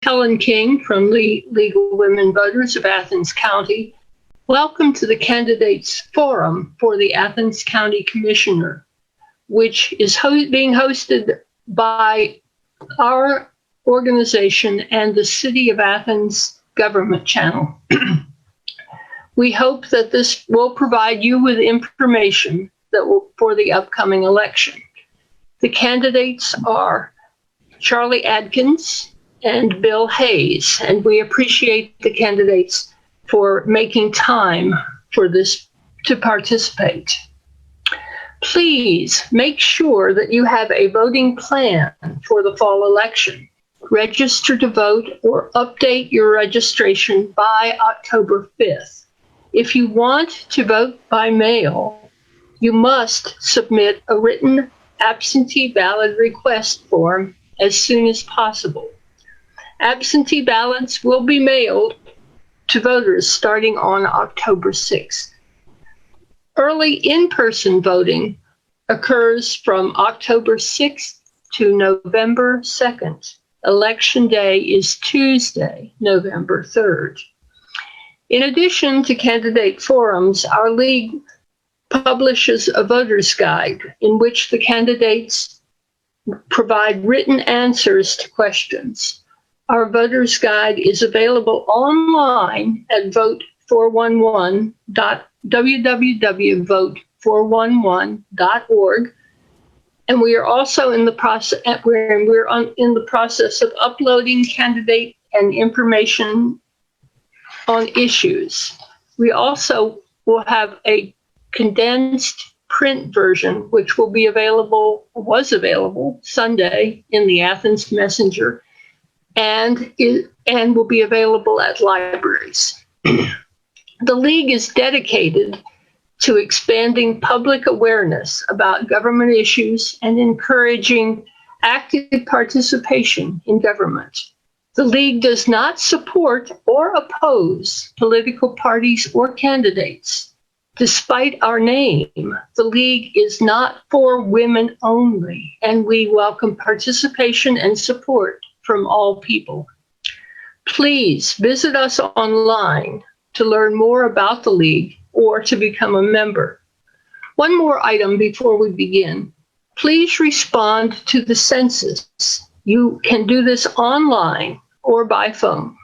Helen King from League of Women Voters of Athens County. Welcome to the Candidates Forum for the Athens County Commissioner, which is being hosted by our organization and the City of Athens government channel. We hope that this will provide you with information for the upcoming election. The candidates are Charlie Adkins and Bill Hayes, and we appreciate the candidates for making time for this to participate. Please make sure that you have a voting plan for the fall election. Register to vote or update your registration by October 5th. If you want to vote by mail, you must submit a written absentee ballot request form as soon as possible. Absentee ballots will be mailed to voters starting on October 6th. Early in-person voting occurs from October 6th to November 2nd. Election Day is Tuesday, November 3rd. In addition to candidate forums, our league publishes a voter's guide in which the candidates provide written answers to questions. Our voter's guide is available online at www.vote411.org. And we are also in the process. In the process of uploading candidate and information on issues. We also will have a condensed print version, which was available Sunday in the Athens Messenger, and will be available at libraries. The League is dedicated to expanding public awareness about government issues and encouraging active participation in government. The League does not support or oppose political parties or candidates. Despite our name, the League is not for women only, and we welcome participation and support from all people. Please visit us online to learn more about the League or to become a member. One more item before we begin. Please respond to the census. You can do this online or by phone.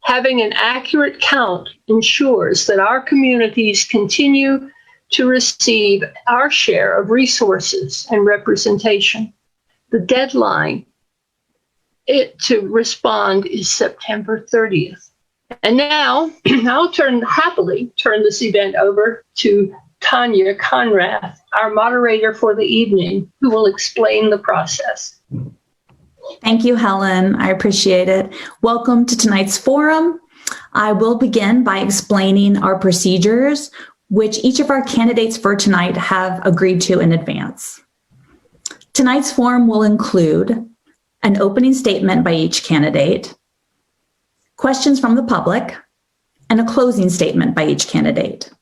Having an accurate count ensures that our communities continue to receive our share of resources and representation. The deadline to respond is September 30th. And now I'll happily turn this event over to Tanya Conrath, our moderator for the evening, who will explain the process. Thank you, Helen. I appreciate it. Welcome to tonight's forum. I will begin by explaining our procedures, which each of our candidates for tonight have agreed to in advance. Tonight's forum will include an opening statement by each candidate, questions from the public, and a closing statement by each candidate.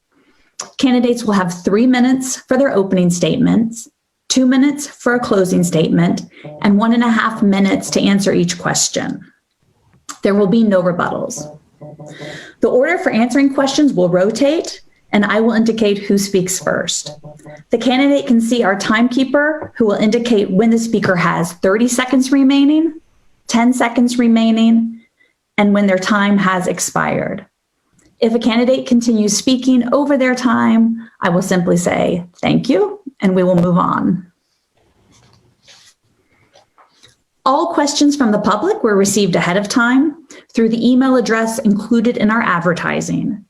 Candidates will have 3 minutes for their opening statements, 2 minutes for a closing statement, and 1.5 minutes to answer each question. There will be no rebuttals. The order for answering questions will rotate, and I will indicate who speaks first. The candidate can see our timekeeper, who will indicate when the speaker has 30 seconds remaining, 10 seconds remaining, and when their time has expired. If a candidate continues speaking over their time, I will simply say thank you, and we will move on. All questions from the public were received ahead of time through the email address included in our advertising.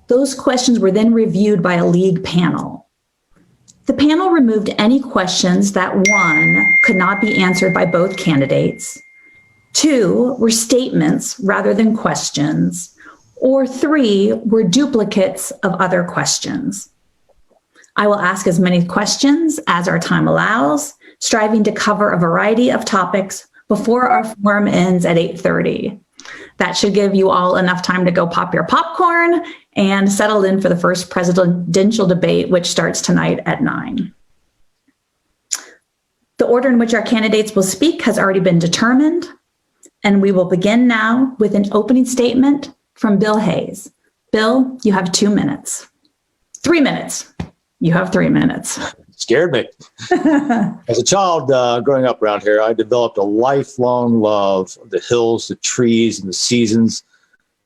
Those questions were then reviewed by a league panel. The panel removed any questions that, 1, could not be answered by both candidates, 2, were statements rather than questions, or 3, were duplicates of other questions. I will ask as many questions as our time allows, striving to cover a variety of topics before our forum ends at 8:30. That should give you all enough time to go pop your popcorn and settle in for the first presidential debate, which starts tonight at 9. The order in which our candidates will speak has already been determined. And we will begin now with an opening statement from Bill Hayes. Bill, you have 2 minutes. 3 minutes. You have 3 minutes. Scared me. As a child growing up around here, I developed a lifelong love of the hills, the trees, and the seasons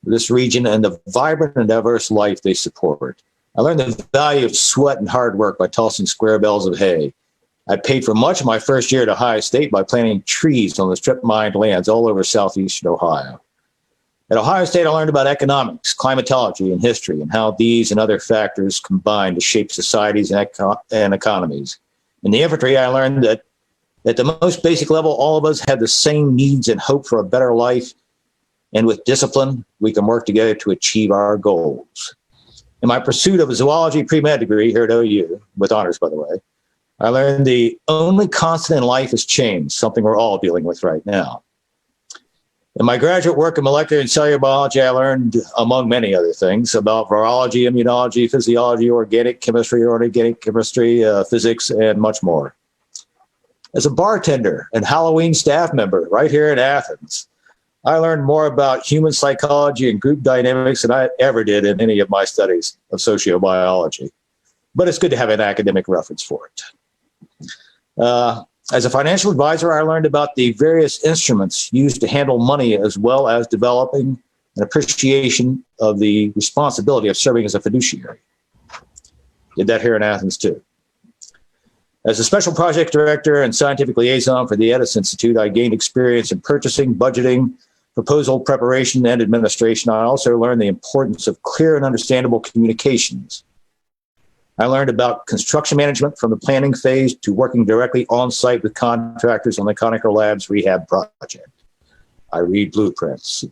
of this region and the vibrant and diverse life they support. I learned the value of sweat and hard work by tossing square bales of hay. I paid for much of my first year at Ohio State by planting trees on the strip-mined lands all over southeastern Ohio. At Ohio State, I learned about economics, climatology, and history, and how these and other factors combine to shape societies and economies. In the infantry, I learned that at the most basic level, all of us have the same needs and hope for a better life, and with discipline, we can work together to achieve our goals. In my pursuit of a zoology pre-med degree here at OU, with honors, by the way, I learned the only constant in life is change, something we're all dealing with right now. In my graduate work in molecular and cellular biology, I learned, among many other things, about virology, immunology, physiology, organic chemistry, physics, and much more. As a bartender and Halloween staff member right here in Athens, I learned more about human psychology and group dynamics than I ever did in any of my studies of sociobiology. But it's good to have an academic reference for it. As a financial advisor, I learned about the various instruments used to handle money, as well as developing an appreciation of the responsibility of serving as a fiduciary. Did that here in Athens too. As a special project director and scientific liaison for the Edison Institute, I gained experience in purchasing, budgeting, proposal preparation, and administration. I also learned the importance of clear and understandable communications. I learned about construction management from the planning phase to working directly on site with contractors on the Conacher Labs rehab project. I read blueprints.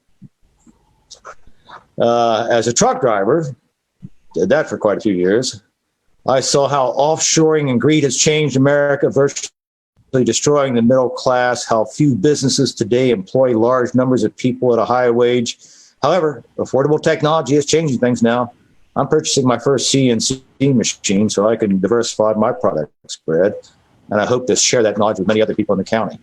As a truck driver, did that for quite a few years, I saw how offshoring and greed has changed America, virtually destroying the middle class, how few businesses today employ large numbers of people at a high wage. However, affordable technology is changing things now. I'm purchasing my first CNC machine so I can diversify my product spread, and I hope to share that knowledge with many other people in the county.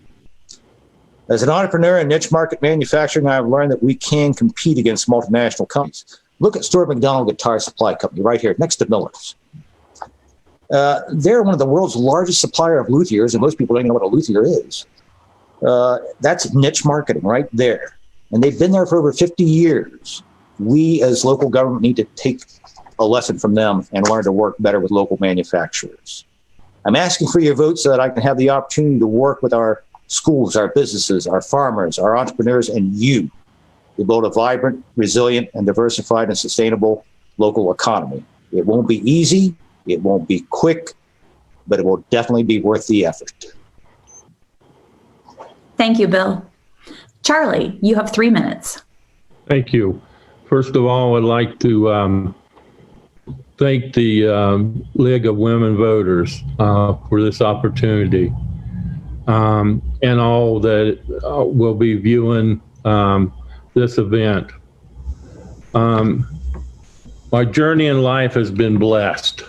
As an entrepreneur in niche market manufacturing, I've learned that we can compete against multinational companies. Look at Stuart McDonald Guitar Supply Company right here next to Miller's. They're one of the world's largest supplier of luthiers, and most people don't even know what a luthier is. That's niche marketing right there. And they've been there for over 50 years. We as local government need to take a lesson from them and learn to work better with local manufacturers. I'm asking for your vote so that I can have the opportunity to work with our schools, our businesses, our farmers, our entrepreneurs, and you to build a vibrant, resilient, and diversified and sustainable local economy. It won't be easy, it won't be quick, but it will definitely be worth the effort. Thank you, Bill. Charlie, you have 3 minutes. Thank you. First of all, I'd like to thank the League of Women Voters for this opportunity and all that will be viewing this event. My journey in life has been blessed.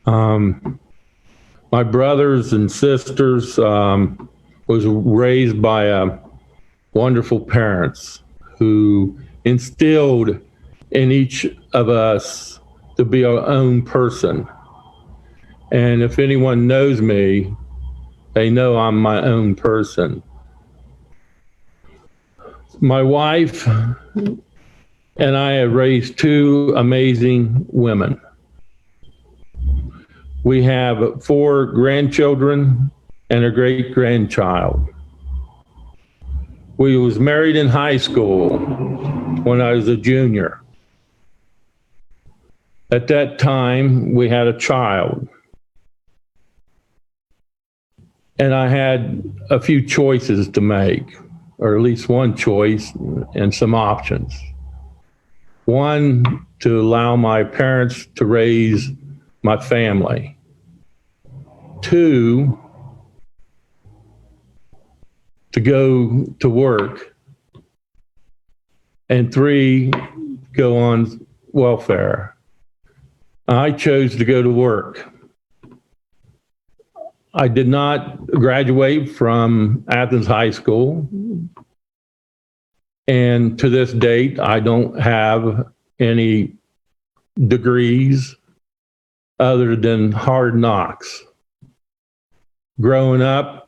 My brothers and sisters was raised by wonderful parents who instilled in each of us to be our own person. And if anyone knows me, they know I'm my own person. My wife and I have raised 2 amazing women. We have 4 grandchildren and a great-grandchild. We was married in high school when I was a junior. At that time, we had a child. And I had a few choices to make, or at least one choice and some options. One, to allow my parents to raise my family. 2, to go to work. And 3, go on welfare. I chose to go to work. I did not graduate from Athens High School. And to this date, I don't have any degrees other than hard knocks. Growing up,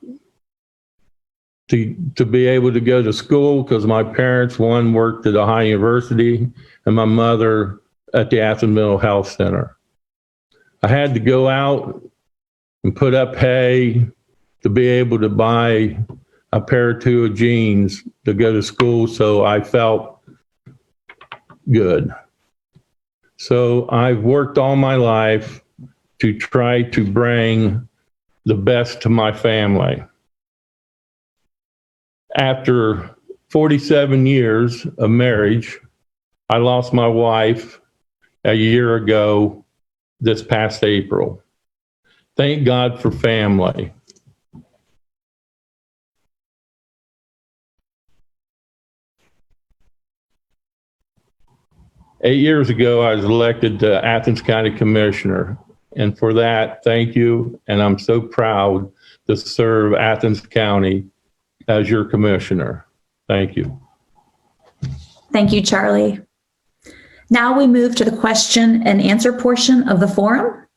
to be able to go to school, because my parents, one worked at a high university and my mother at the Athens Mental Health Center. I had to go out and put up hay to be able to buy a pair or two of jeans to go to school, so I felt good. So I've worked all my life to try to bring the best to my family. After 47 years of marriage, I lost my wife a year ago this past April. Thank God for family. Eight years ago, I was elected to Athens County Commissioner. And for that, thank you. And I'm so proud to serve Athens County as your commissioner. Thank you. Thank you, Charlie. Now we move to the question and answer portion of the forum.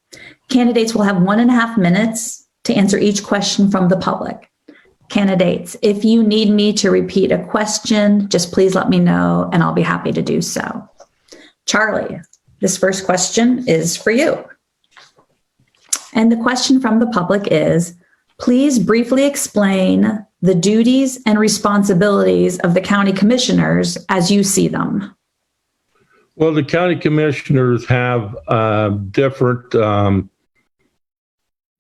Candidates will have 1.5 minutes to answer each question from the public. Candidates, if you need me to repeat a question, just please let me know and I'll be happy to do so. Charlie, this first question is for you. And the question from the public is, please briefly explain the duties and responsibilities of the county commissioners as you see them. Well, the county commissioners have different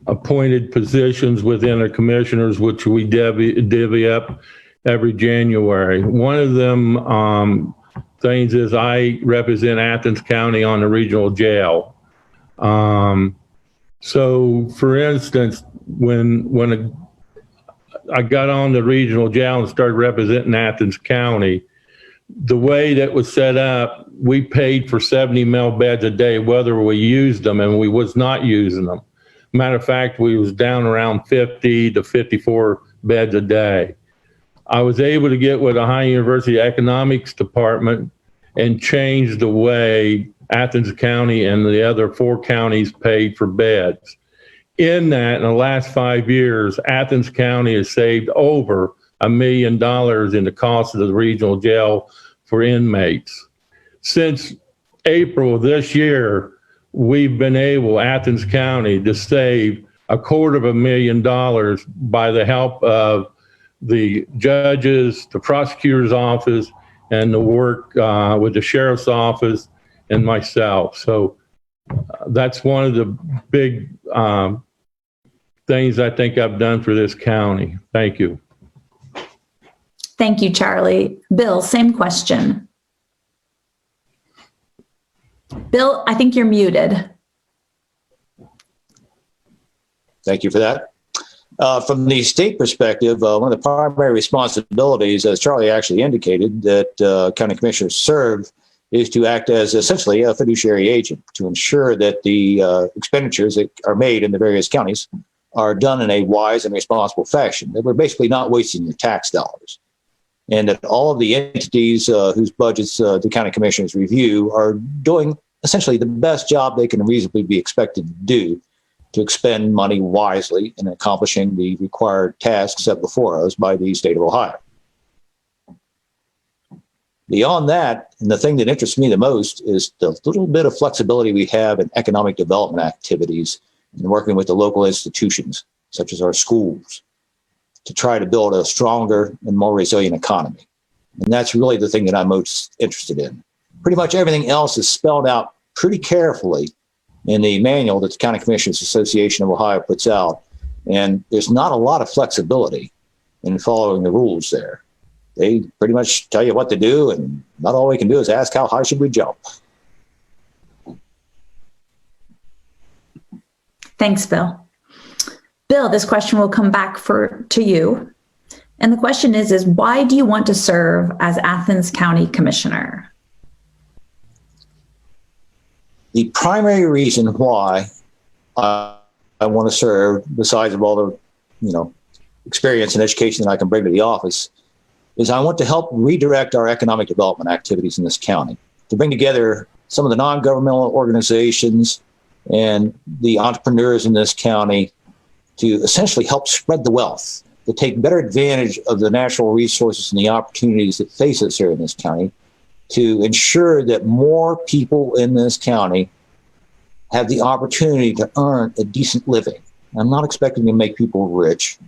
appointed positions within the commissioners, which we divvy up every January. One of them things is I represent Athens County on the regional jail. So, for instance, when I got on the regional jail and started representing Athens County, the way that was set up, we paid for 70 mil beds a day, whether we used them, and we was not using them. Matter of fact, we was down around 50 to 54 beds a day. I was able to get with the High University Economics Department and change the way Athens County and the other 4 counties paid for beds. In that, in the last 5 years, Athens County has saved over $1 million in the cost of the regional jail for inmates. Since April of this year, we've been able, Athens County, to save $250,000 by the help of the judges, the prosecutor's office, and the work with the sheriff's office and myself. So that's one of the big things I think I've done for this county. Thank you. Thank you, Charlie. Bill, same question. Bill, I think you're muted. Thank you for that. From the state perspective, one of the primary responsibilities, as Charlie actually indicated, that county commissioners serve is to act as essentially a fiduciary agent to ensure that the expenditures that are made in the various counties are done in a wise and responsible fashion, that we're basically not wasting your tax dollars, and that all of the entities whose budgets the county commissioners review are doing essentially the best job they can reasonably be expected to do to expend money wisely in accomplishing the required tasks set before us by the state of Ohio. Beyond that, and the thing that interests me the most is the little bit of flexibility we have in economic development activities and working with the local institutions, such as our schools, to try to build a stronger and more resilient economy. And that's really the thing that I'm most interested in. Pretty much everything else is spelled out pretty carefully in the manual that the County Commissioners Association of Ohio puts out. And there's not a lot of flexibility in following the rules there. They pretty much tell you what to do, and not all we can do is ask how high should we jump. Thanks, Bill. Bill, this question will come back to you. And the question is why do you want to serve as Athens County Commissioner? The primary reason why I I want to serve, besides of all the, experience and education that I can bring to the office, is I want to help redirect our economic development activities in this county, to bring together some of the non-governmental organizations and the entrepreneurs in this county to essentially help spread the wealth, to take better advantage of the natural resources and the opportunities that face us here in this county, to ensure that more people in this county have the opportunity to earn a decent living. I'm not expecting to make people rich.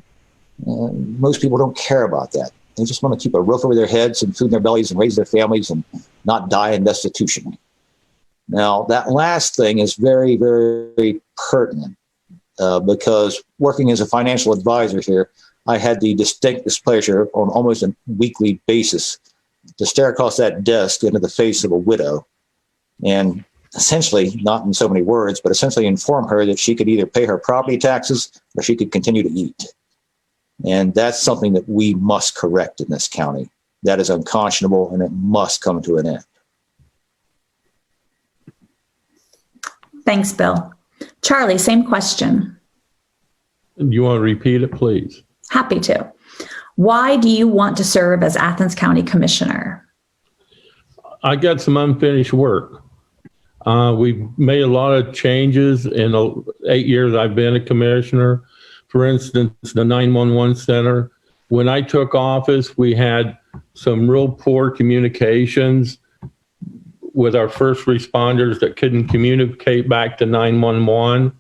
Most people don't care about that. They just want to keep a roof over their heads and food in their bellies and raise their families and not die in destitution. Now, that last thing is very, very pertinent because working as a financial advisor here, I had the distinct displeasure on almost a weekly basis to stare across that desk into the face of a widow and essentially, not in so many words, but essentially inform her that she could either pay her property taxes or she could continue to eat. And that's something that we must correct in this county. That is unconscionable and it must come to an end. Thanks, Bill. Charlie, same question. You want to repeat it, please? Happy to. Why do you want to serve as Athens County Commissioner? I got some unfinished work. We've made a lot of changes in the 8 years I've been a commissioner. For instance, the 911 center. When I took office, we had some real poor communications with our first responders that couldn't communicate back to 911.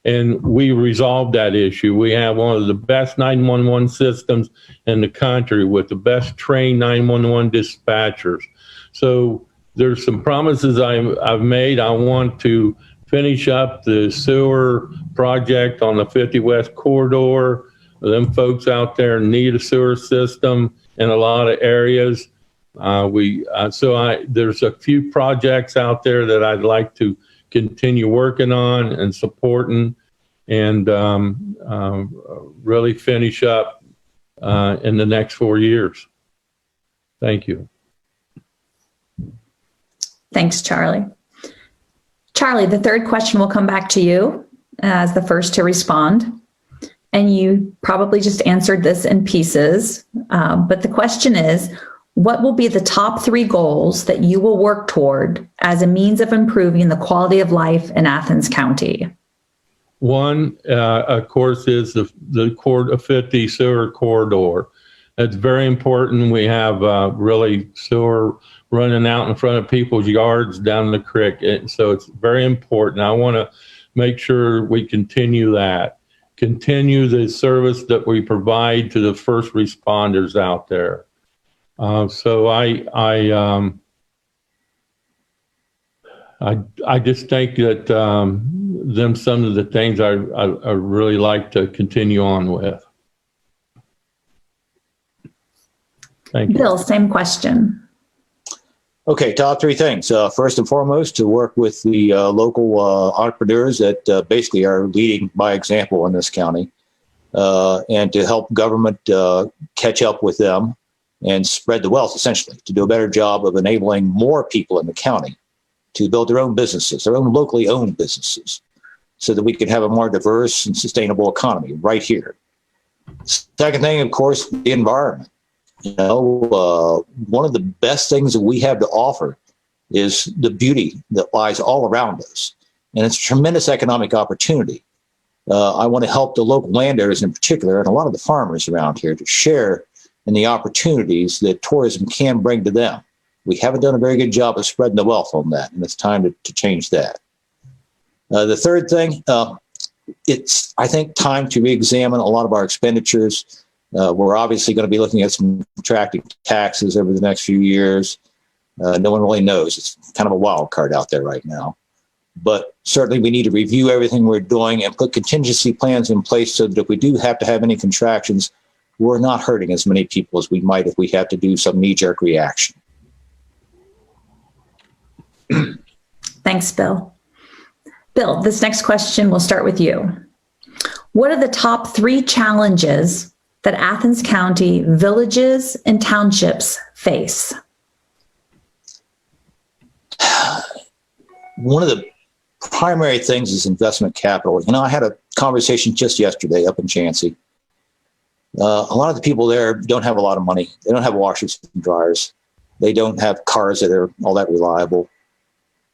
And we resolved that issue. We have one of the best 911 systems in the country with the best trained 911 dispatchers. So there's some promises I've made. I want to finish up the sewer project on the 50 West corridor. Them folks out there need a sewer system in a lot of areas. There's a few projects out there that I'd like to continue working on and supporting and really finish up in the next 4 years. Thank you. Thanks, Charlie. Charlie, the third question will come back to you as the first to respond. And you probably just answered this in pieces. But the question is, what will be the top 3 goals that you will work toward as a means of improving the quality of life in Athens County? One, of course, is the 50 sewer corridor. It's very important. We have really sewer running out in front of people's yards down the creek. So it's very important. I want to make sure we continue that. Continue the service that we provide to the first responders out there. So I just think that some of the things I really like to continue on with. Thank you. Bill, same question. Okay, top 3 things. First and foremost, to work with the local entrepreneurs that basically are leading by example in this county, and to help government catch up with them and spread the wealth, essentially, to do a better job of enabling more people in the county to build their own businesses, their own locally owned businesses, so that we can have a more diverse and sustainable economy right here. Second thing, of course, the environment. One of the best things that we have to offer is the beauty that lies all around us. And it's a tremendous economic opportunity. I want to help the local landowners in particular, and a lot of the farmers around here, to share in the opportunities that tourism can bring to them. We haven't done a very good job of spreading the wealth on that, and it's time to change that. The third thing, it's, I think, time to re-examine a lot of our expenditures. We're obviously going to be looking at some contracting taxes over the next few years. No one really knows. It's kind of a wild card out there right now. But certainly we need to review everything we're doing and put contingency plans in place so that if we do have to have any contractions, we're not hurting as many people as we might if we have to do some knee-jerk reaction. Thanks, Bill. Bill, this next question will start with you. What are the top 3 challenges that Athens County villages and townships face? One of the primary things is investment capital. I had a conversation just yesterday up in Chansey. A lot of the people there don't have a lot of money. They don't have washers and dryers. They don't have cars that are all that reliable.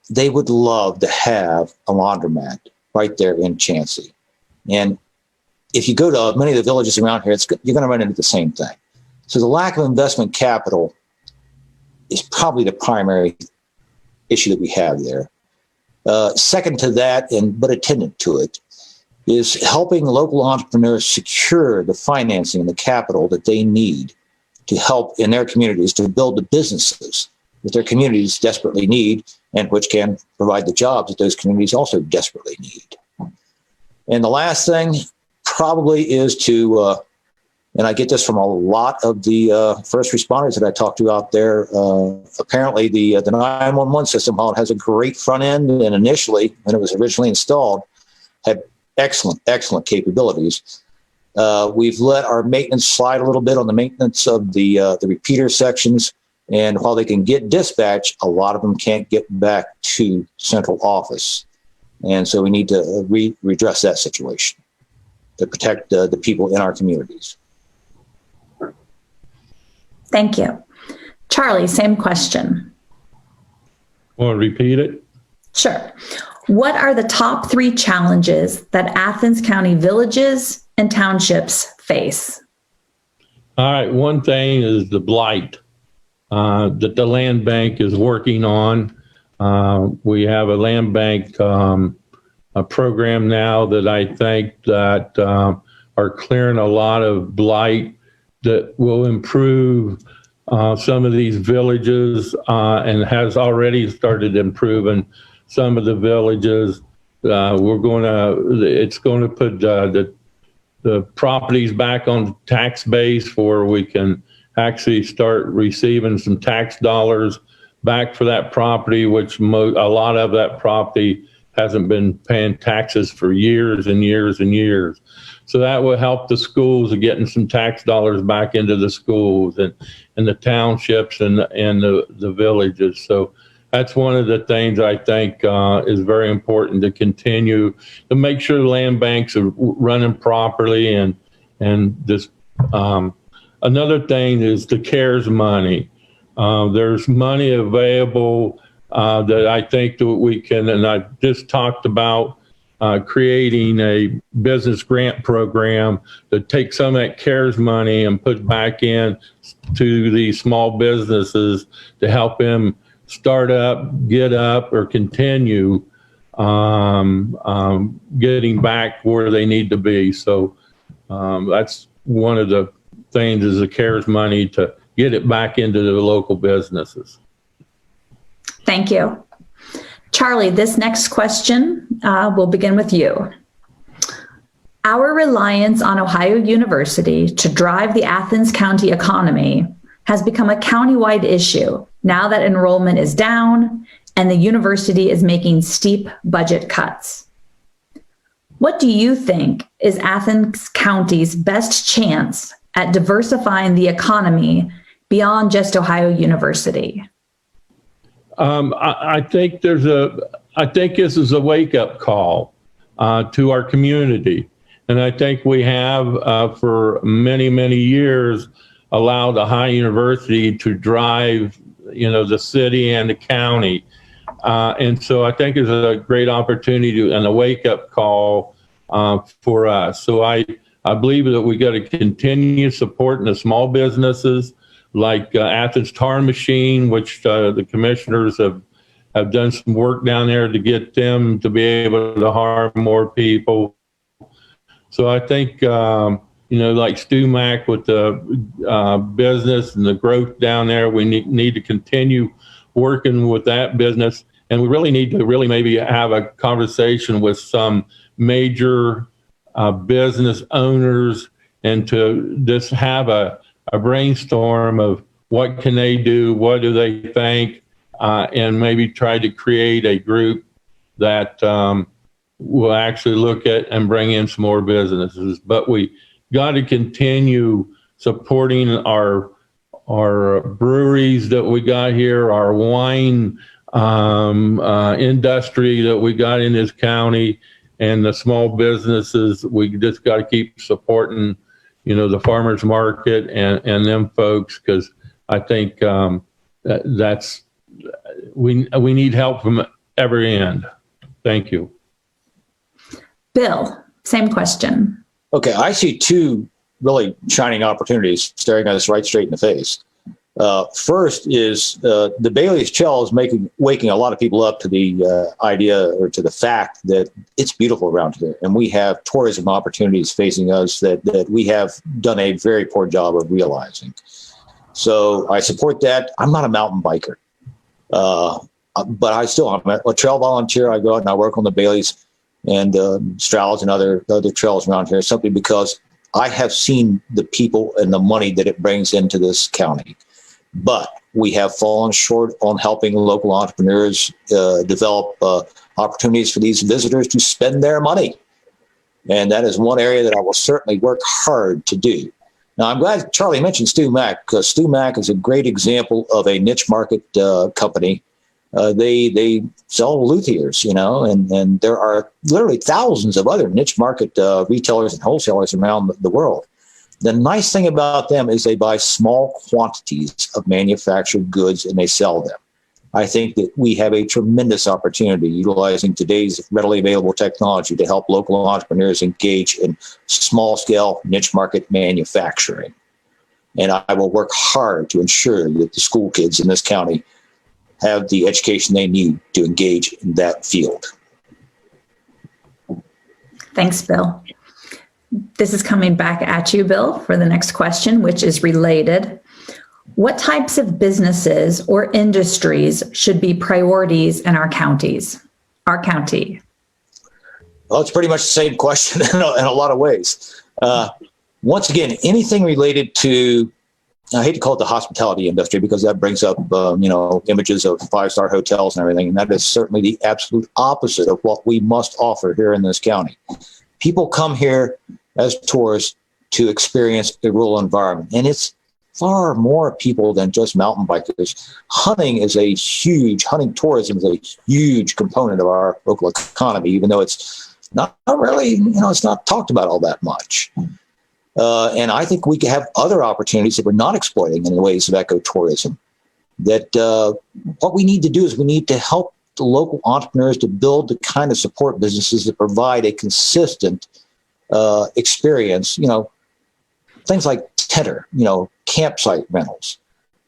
They would love to have a laundromat right there in Chansey. And if you go to many of the villages around here, you're going to run into the same thing. So the lack of investment capital is probably the primary issue that we have there. Second to that, but attendant to it, is helping local entrepreneurs secure the financing and the capital that they need to help in their communities to build the businesses that their communities desperately need, and which can provide the jobs that those communities also desperately need. And the last thing probably is to, and I get this from a lot of the first responders that I talked to out there, apparently the 911 system, while it has a great front end, and initially, when it was originally installed, had excellent capabilities. We've let our maintenance slide a little bit on the maintenance of the repeater sections. And while they can get dispatch, a lot of them can't get back to central office. And so we need to redress that situation to protect the people in our communities. Thank you. Charlie, same question. Want to repeat it? Sure. What are the top 3 challenges that Athens County villages and townships face? All right. One thing is the blight that the land bank is working on. We have a land bank a program now that I think that are clearing a lot of blight that will improve some of these villages and has already started improving some of the villages. It's going to put the properties back on tax base where we can actually start receiving some tax dollars back for that property, which a lot of that property hasn't been paying taxes for years and years and years. So that will help the schools of getting some tax dollars back into the schools and the townships and the villages. So that's one of the things I think is very important to continue to make sure the land banks are running properly. And this another thing is the CARES money. There's money available that I think that we can, and I just talked about creating a business grant program to take some of that CARES money and put back in to these small businesses to help them start up, get up, or continue getting back where they need to be. So that's one of the things is the CARES money to get it back into the local businesses. Thank you. Charlie, this next question will begin with you. Our reliance on Ohio University to drive the Athens County economy has become a countywide issue now that enrollment is down and the university is making steep budget cuts. What do you think is Athens County's best chance at diversifying the economy beyond just Ohio University? I think this is a wake-up call to our community. And I think we have for many, many years allowed Ohio University to drive, the city and the county. And so I think it's a great opportunity and a wake-up call for us. So I believe that we got to continue supporting the small businesses like Athens Tar Machine, which the commissioners have done some work down there to get them to be able to hire more people. So I think, like StuMac with the business and the growth down there, we need to continue working with that business. And we really need to maybe have a conversation with some major business owners and to just have a brainstorm of what can they do, what do they think, and maybe try to create a group that will actually look at and bring in some more businesses. But we got to continue supporting our breweries that we got here, our wine industry that we got in this county, and the small businesses. We just got to keep supporting, the farmers market and them folks, because I think that's we need help from every end. Thank you. Bill, same question. Okay, I see two really shining opportunities staring us right straight in the face. First is the Bailey's Chell is waking a lot of people up to the idea or to the fact that it's beautiful around here, and we have tourism opportunities facing us that we have done a very poor job of realizing. So I support that. I'm not a mountain biker, but I'm a trail volunteer. I go out and I work on the Bailey's and Stroud's and other trails around here, simply because I have seen the people and the money that it brings into this county. But we have fallen short on helping local entrepreneurs develop opportunities for these visitors to spend their money. And that is one area that I will certainly work hard to do. Now, I'm glad Charlie mentioned Stu Mack, because Stu Mack is a great example of a niche market company. They sell luthiers, and there are literally thousands of other niche market retailers and wholesalers around the world. The nice thing about them is they buy small quantities of manufactured goods and they sell them. I think that we have a tremendous opportunity utilizing today's readily available technology to help local entrepreneurs engage in small scale niche market manufacturing. And I will work hard to ensure that the school kids in this county have the education they need to engage in that field. Thanks, Bill. This is coming back at you, Bill, for the next question, which is related. What types of businesses or industries should be priorities in our county? Well, it's pretty much the same question in a lot of ways. Once again, anything related to, I hate to call it the hospitality industry because that brings up, images of five-star hotels and everything. And that is certainly the absolute opposite of what we must offer here in this county. People come here as tourists to experience a rural environment. And it's far more people than just mountain bikers. Hunting tourism is a huge component of our local economy, even though it's not really, it's not talked about all that much. And I think we could have other opportunities that we're not exploiting in the ways of ecotourism. That what we need to do is we need to help the local entrepreneurs to build the kind of support businesses that provide a consistent experience. Things like tenter, campsite rentals,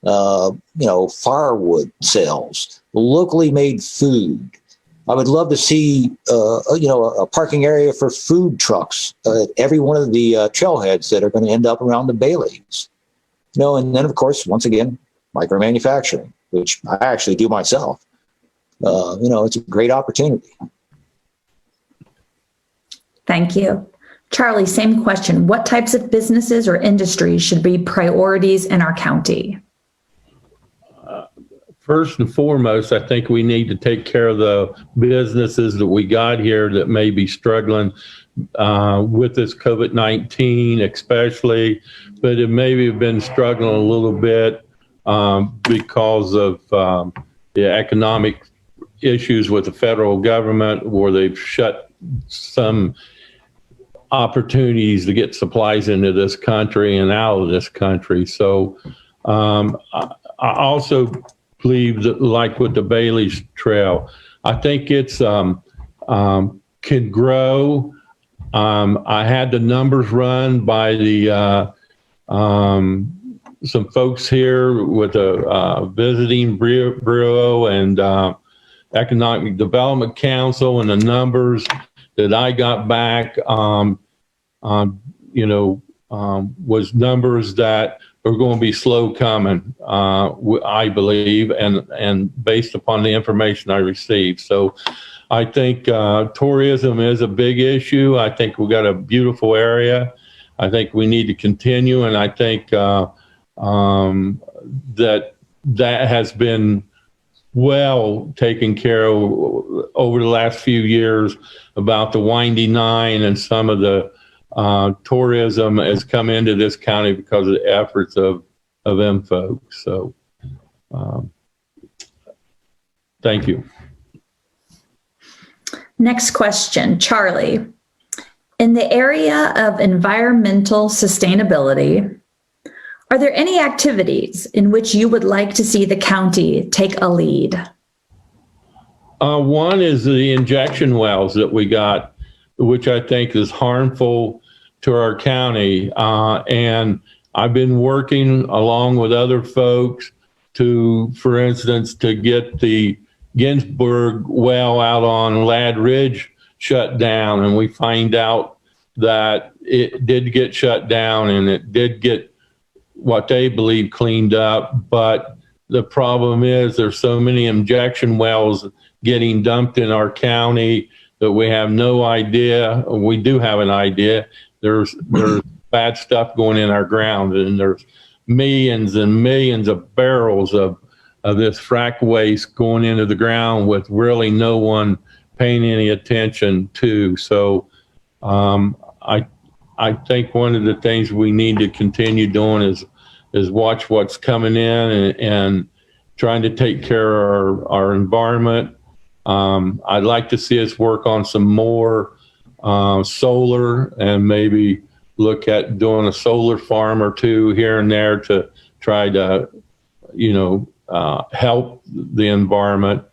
firewood sales, locally made food. I would love to see, a parking area for food trucks at every one of the trailheads that are going to end up around the Baileys. And then, of course, once again, micro manufacturing, which I actually do myself. It's a great opportunity. Thank you. Charlie, same question. What types of businesses or industries should be priorities in our county? First and foremost, I think we need to take care of the businesses that we got here that may be struggling with this COVID-19 especially, but it maybe have been struggling a little bit because of the economic issues with the federal government, where they've shut some opportunities to get supplies into this country and out of this country. So I also believe that, like with the Bailey's Trail, I think it's can grow. I had the numbers run by the some folks here with a visiting bureau and Economic Development Council, and the numbers that I got back, was numbers that are going to be slow coming, I believe, and based upon the information I received. So I think tourism is a big issue. I think we got a beautiful area. I think we need to continue, and I think that has been well taken care of over the last few years about the Windy Nine, and some of the tourism has come into this county because of the efforts of them folks. So thank you. Next question, Charlie. In the area of environmental sustainability, are there any activities in which you would like to see the county take a lead? One is the injection wells that we got, which I think is harmful to our county. And I've been working along with other folks to, for instance, to get the Ginsburg well out on Ladd Ridge shut down. And we find out that it did get shut down and it did get what they believe cleaned up. But the problem is there's so many injection wells getting dumped in our county that we have no idea. We do have an idea. There's bad stuff going in our ground, and there's millions and millions of barrels of this frack waste going into the ground with really no one paying any attention to. So I think one of the things we need to continue doing is watch what's coming in and trying to take care of our environment. I'd like to see us work on some more solar and maybe look at doing a solar farm or two here and there to try to, help the environment.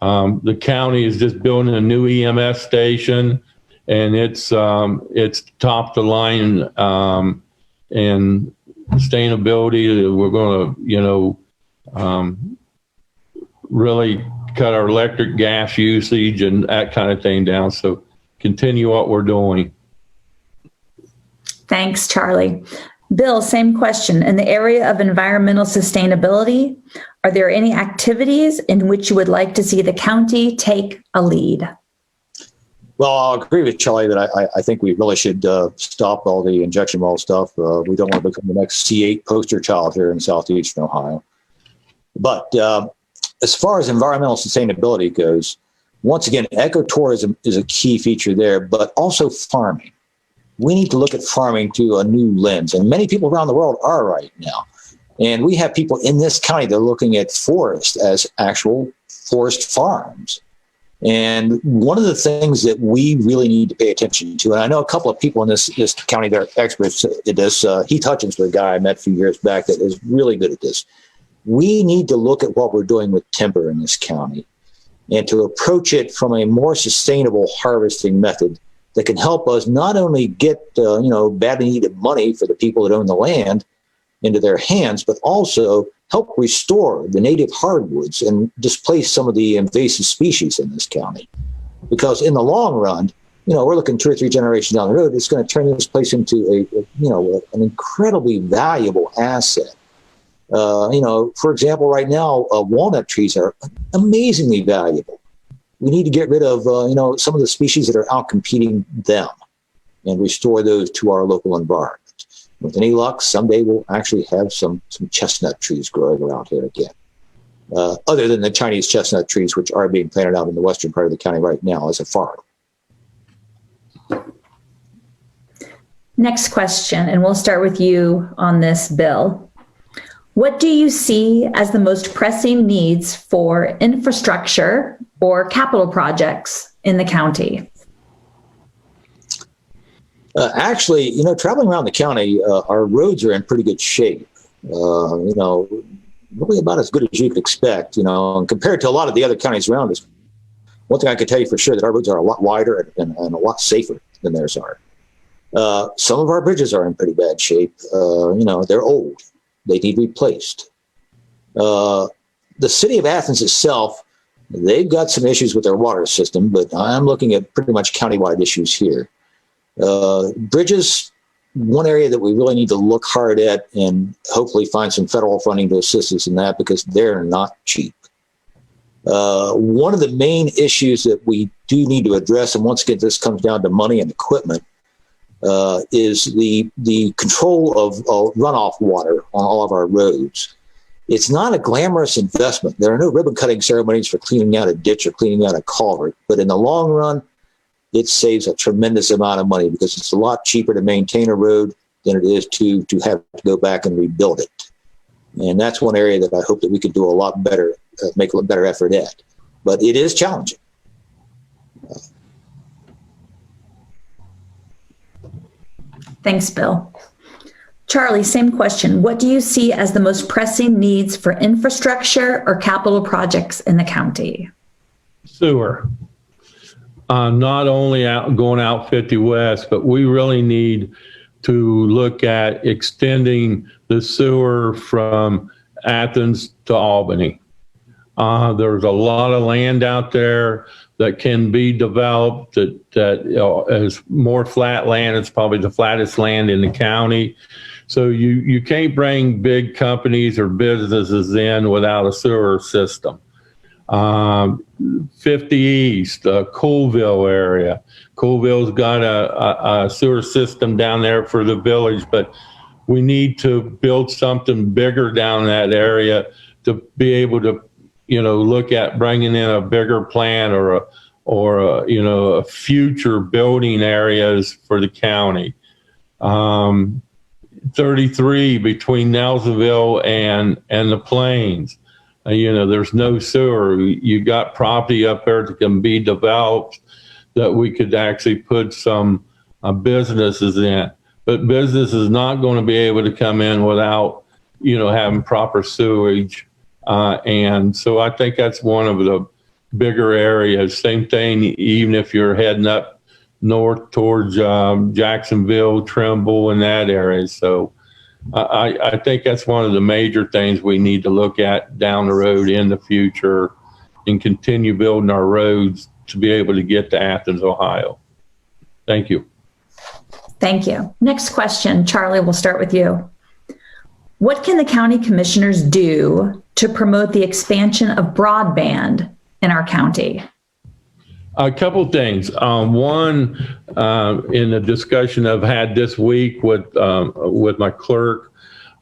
The county is just building a new EMS station, and it's top of the line and sustainability. We're going to, really cut our electric gas usage and that kind of thing down. So continue what we're doing. Thanks, Charlie. Bill, same question. In the area of environmental sustainability, are there any activities in which you would like to see the county take a lead? Well, I'll agree with Charlie that I think we really should stop all the injection well stuff. We don't want to become the next C8 poster child here in southeastern Ohio. But as far as environmental sustainability goes, once again, ecotourism is a key feature there, but also farming. We need to look at farming through a new lens, and many people around the world are right now. And we have people in this county that are looking at forest as actual forest farms. And one of the things that we really need to pay attention to, and I know a couple of people in this county that are experts at this, Heath Hutchins, the guy I met a few years back that is really good at this. We need to look at what we're doing with timber in this county and to approach it from a more sustainable harvesting method that can help us not only get, badly needed money for the people that own the land into their hands, but also help restore the native hardwoods and displace some of the invasive species in this county. Because in the long run, we're looking 2 or 3 generations down the road, it's going to turn this place into an incredibly valuable asset. For example, right now, walnut trees are amazingly valuable. We need to get rid of, some of the species that are outcompeting them and restore those to our local environment. With any luck, someday we'll actually have some chestnut trees growing around here again. Other than the Chinese chestnut trees, which are being planted out in the western part of the county right now as a farm. Next question, and we'll start with you on this, Bill. What do you see as the most pressing needs for infrastructure or capital projects in the county? Actually, traveling around the county, our roads are in pretty good shape. Really about as good as you could expect, and compared to a lot of the other counties around us. One thing I can tell you for sure that our roads are a lot wider and a lot safer than theirs are. Some of our bridges are in pretty bad shape. They're old. They need replaced. The city of Athens itself, they've got some issues with their water system, but I'm looking at pretty much countywide issues here. Bridges, one area that we really need to look hard at and hopefully find some federal funding to assist us in that because they're not cheap. One of the main issues that we do need to address, and once again, this comes down to money and equipment, is the control of runoff water on all of our roads. It's not a glamorous investment. There are no ribbon cutting ceremonies for cleaning out a ditch or cleaning out a culvert, but in the long run, it saves a tremendous amount of money because it's a lot cheaper to maintain a road than it is to have to go back and rebuild it. And that's one area that I hope that we can do a lot better, make a better effort at. But it is challenging. Thanks, Bill. Charlie, same question. What do you see as the most pressing needs for infrastructure or capital projects in the county? Sewer. Not only going out 50 West, but we really need to look at extending the sewer from Athens to Albany. There's a lot of land out there that can be developed that is more flat land. It's probably the flattest land in the county. So you can't bring big companies or businesses in without a sewer system. 50 East, Colville area. Colville's got a sewer system down there for the village, but we need to build something bigger down that area to be able to, look at bringing in a bigger plant or a future building areas for the county. 33 between Nelsonville and the Plains. There's no sewer. You got property up there that can be developed that we could actually put some businesses in. But business is not going to be able to come in without, having proper sewage. And so I think that's one of the bigger areas. Same thing, even if you're heading up north towards Jacksonville, Trimble, and that area. So I think that's one of the major things we need to look at down the road in the future and continue building our roads to be able to get to Athens, Ohio. Thank you. Thank you. Next question, Charlie, we'll start with you. What can the county commissioners do to promote the expansion of broadband in our county? A couple things. One, in the discussion I've had this week with my clerk,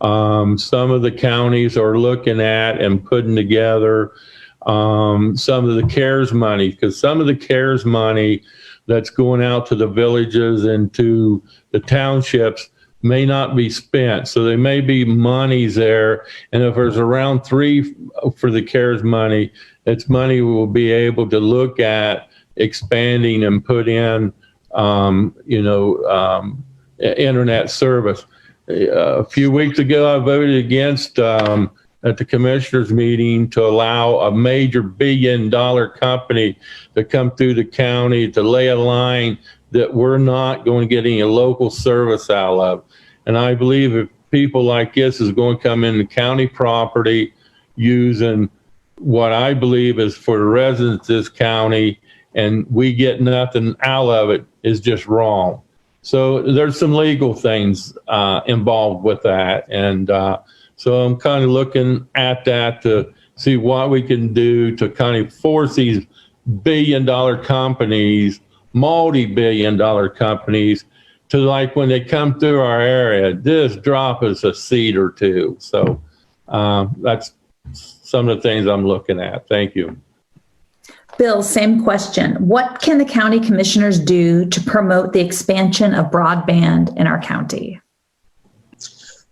some of the counties are looking at and putting together some of the CARES money, because some of the CARES money that's going out to the villages and to the townships may not be spent. So there may be monies there. And if there's around 3 for the CARES money, it's money we will be able to look at expanding and put in, internet service. A few weeks ago, I voted against at the commissioners meeting to allow a major billion-dollar company to come through the county to lay a line that we're not going to get any local service out of. And I believe if people like this is going to come into county property using what I believe is for the residents of this county, and we get nothing out of it, is just wrong. So there's some legal things involved with that. And so I'm kind of looking at that to see what we can do to kind of force these billion-dollar companies, multi-billion-dollar companies, to, like, when they come through our area, just drop us a seat or two. So that's some of the things I'm looking at. Thank you. Bill, same question. What can the county commissioners do to promote the expansion of broadband in our county?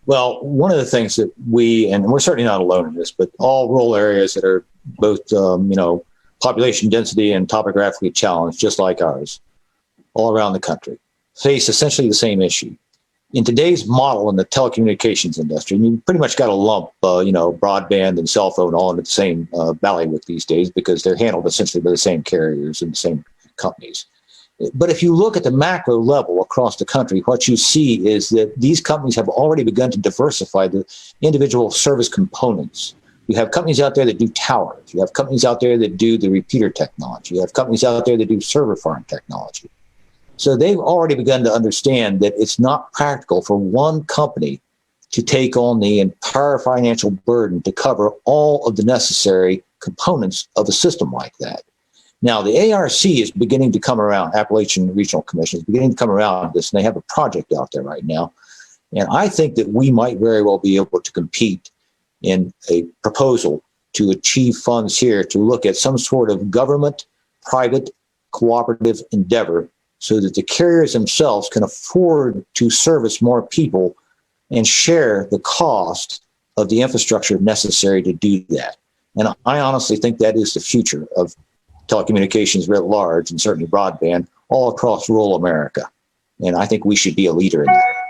Well, one of the things that and we're certainly not alone in this, but all rural areas that are both, population density and topographically challenged, just like ours, all around the country, face essentially the same issue. In today's model in the telecommunications industry, you pretty much got to lump, broadband and cell phone all into the same bailiwick these days, because they're handled essentially by the same carriers and the same companies. But if you look at the macro level across the country, what you see is that these companies have already begun to diversify the individual service components. You have companies out there that do towers. You have companies out there that do the repeater technology. You have companies out there that do server farm technology. So they've already begun to understand that it's not practical for one company to take on the entire financial burden to cover all of the necessary components of a system like that. Now, the ARC is beginning to come around, Appalachian Regional Commission is beginning to come around this, and they have a project out there right now. And I think that we might very well be able to compete in a proposal to achieve funds here to look at some sort of government-private cooperative endeavor so that the carriers themselves can afford to service more people and share the cost of the infrastructure necessary to do that. And I honestly think that is the future of telecommunications writ large, and certainly broadband all across rural America. And I think we should be a leader in that.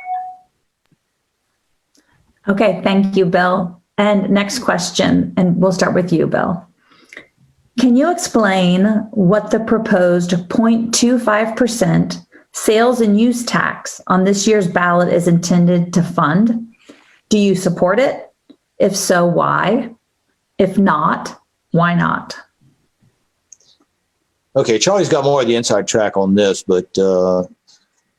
Okay, thank you, Bill. And next question, and we'll start with you, Bill. Can you explain what the proposed 0.25% sales and use tax on this year's ballot is intended to fund? Do you support it? If so, why? If not, why not? Okay, Charlie's got more of the inside track on this, but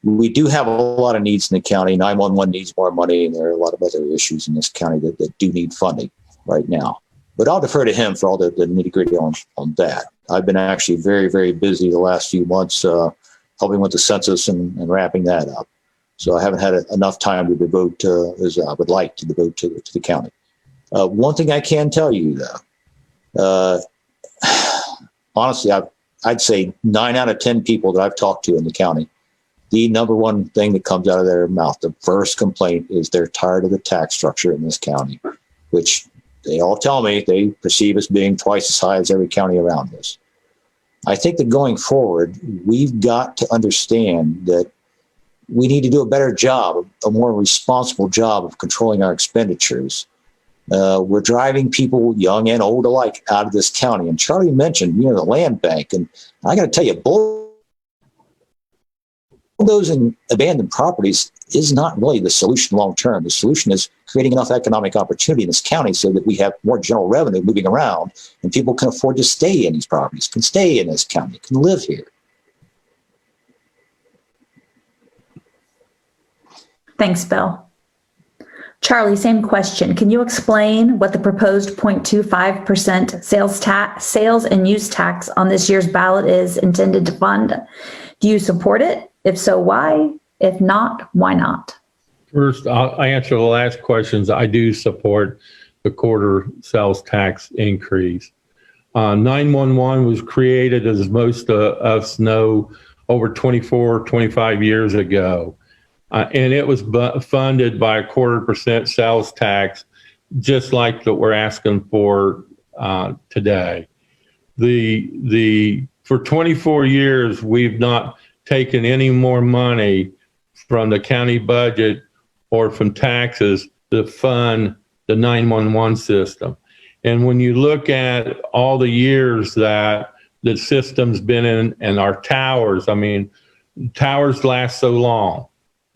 we do have a lot of needs in the county. 911 needs more money, and there are a lot of other issues in this county that do need funding right now. But I'll defer to him for all the nitty-gritty on that. I've been actually very, very busy the last few months helping with the census and wrapping that up. So I haven't had enough time to devote as I would like to devote to the county. One thing I can tell you, though, honestly, I'd say 9 out of 10 people that I've talked to in the county, the number one thing that comes out of their mouth, the first complaint, is they're tired of the tax structure in this county, which they all tell me they perceive as being twice as high as every county around us. I think that going forward, we've got to understand that we need to do a better job, a more responsible job of controlling our expenditures. We're driving people, young and old alike, out of this county. And Charlie mentioned, the land bank. And I got to tell you, bulldozing abandoned properties is not really the solution long term. The solution is creating enough economic opportunity in this county so that we have more general revenue moving around and people can afford to stay in these properties, can stay in this county, can live here. Thanks, Bill. Charlie, same question. Can you explain what the proposed 0.25% sales and use tax on this year's ballot is intended to fund? Do you support it? If so, why? If not, why not? First, I'll answer the last questions. I do support the quarter sales tax increase. 911 was created, as most of us know, over 25 years ago. And it was funded by a 0.25% sales tax, just like that we're asking for today. For 24 years, we've not taken any more money from the county budget or from taxes to fund the 911 system. And when you look at all the years that the system's been in, and our towers, towers last so long.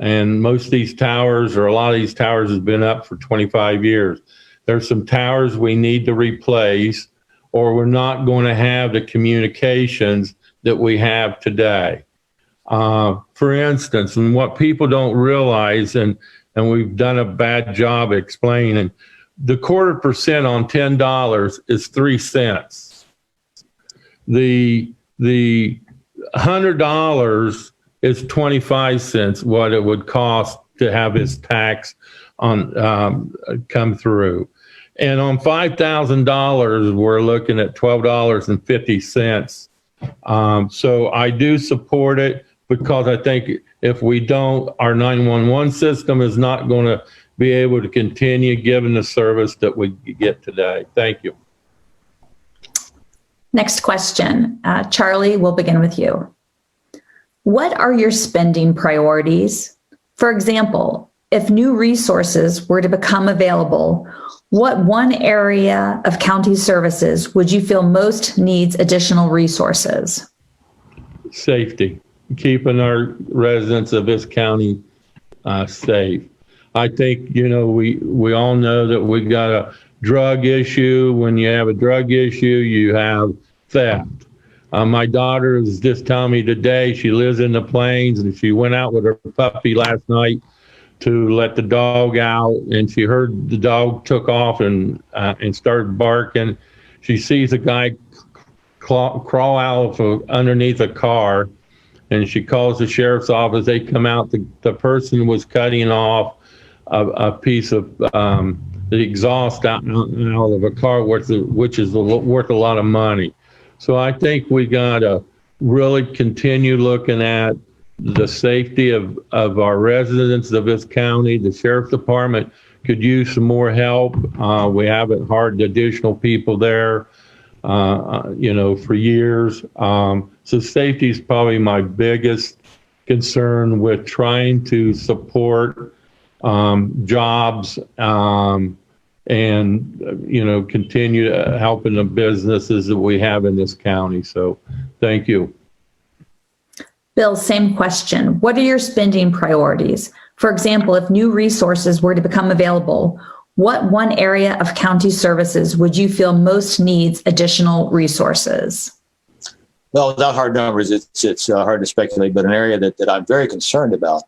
And most of these towers, or a lot of these towers, has been up for 25 years. There's some towers we need to replace, or we're not going to have the communications that we have today. For instance, and what people don't realize, and we've done a bad job explaining, the 0.25% on $10 is 3 cents. The $100 is 25 cents, what it would cost to have his tax on come through. And on $5,000, we're looking at $12.50. So I do support it, because I think if we don't, our 911 system is not going to be able to continue giving the service that we get today. Thank you. Next question. Charlie, we'll begin with you. What are your spending priorities? For example, if new resources were to become available, what one area of county services would you feel most needs additional resources? Safety, keeping our residents of this county safe. I think, we all know that we got a drug issue. When you have a drug issue, you have theft. My daughter was just telling me today, she lives in the Plains, and she went out with her puppy last night to let the dog out, and she heard the dog took off and started barking. She sees a guy crawl out of underneath a car, and she calls the sheriff's office. They come out. The person was cutting off a piece of the exhaust out of a car, which is worth a lot of money. So I think we got to really continue looking at the safety of our residents of this county. The sheriff's department could use some more help. We haven't hired additional people there, for years. So safety is probably my biggest concern with trying to support jobs, and, continue helping the businesses that we have in this county. So thank you. Bill, same question. What are your spending priorities? For example, if new resources were to become available, what one area of county services would you feel most needs additional resources? Well, without hard numbers, it's hard to speculate, but an area that I'm very concerned about,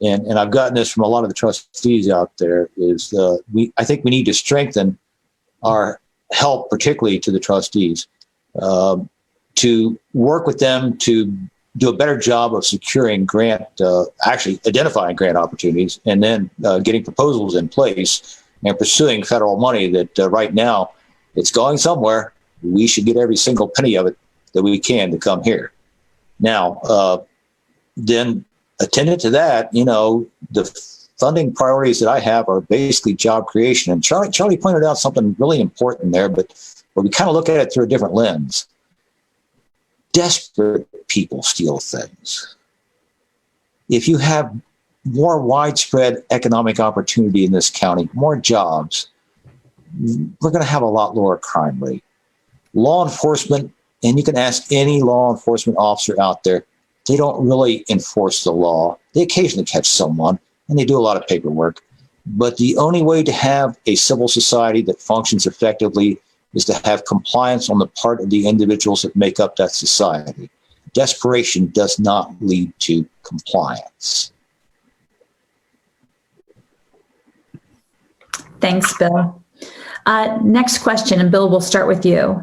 and I've gotten this from a lot of the trustees out there, is I think we need to strengthen our help, particularly to the trustees, to work with them to do a better job of securing actually identifying grant opportunities, and then getting proposals in place and pursuing federal money that right now it's going somewhere. We should get every single penny of it that we can to come here. Now, then attendant to that, the funding priorities that I have are basically job creation. And Charlie pointed out something really important there, but we kind of look at it through a different lens. Desperate people steal things. If you have more widespread economic opportunity in this county, more jobs, we're going to have a lot lower crime rate. Law enforcement, and you can ask any law enforcement officer out there, they don't really enforce the law. They occasionally catch someone, and they do a lot of paperwork. But the only way to have a civil society that functions effectively is to have compliance on the part of the individuals that make up that society. Desperation does not lead to compliance. Thanks, Bill. Next question, and Bill, we'll start with you.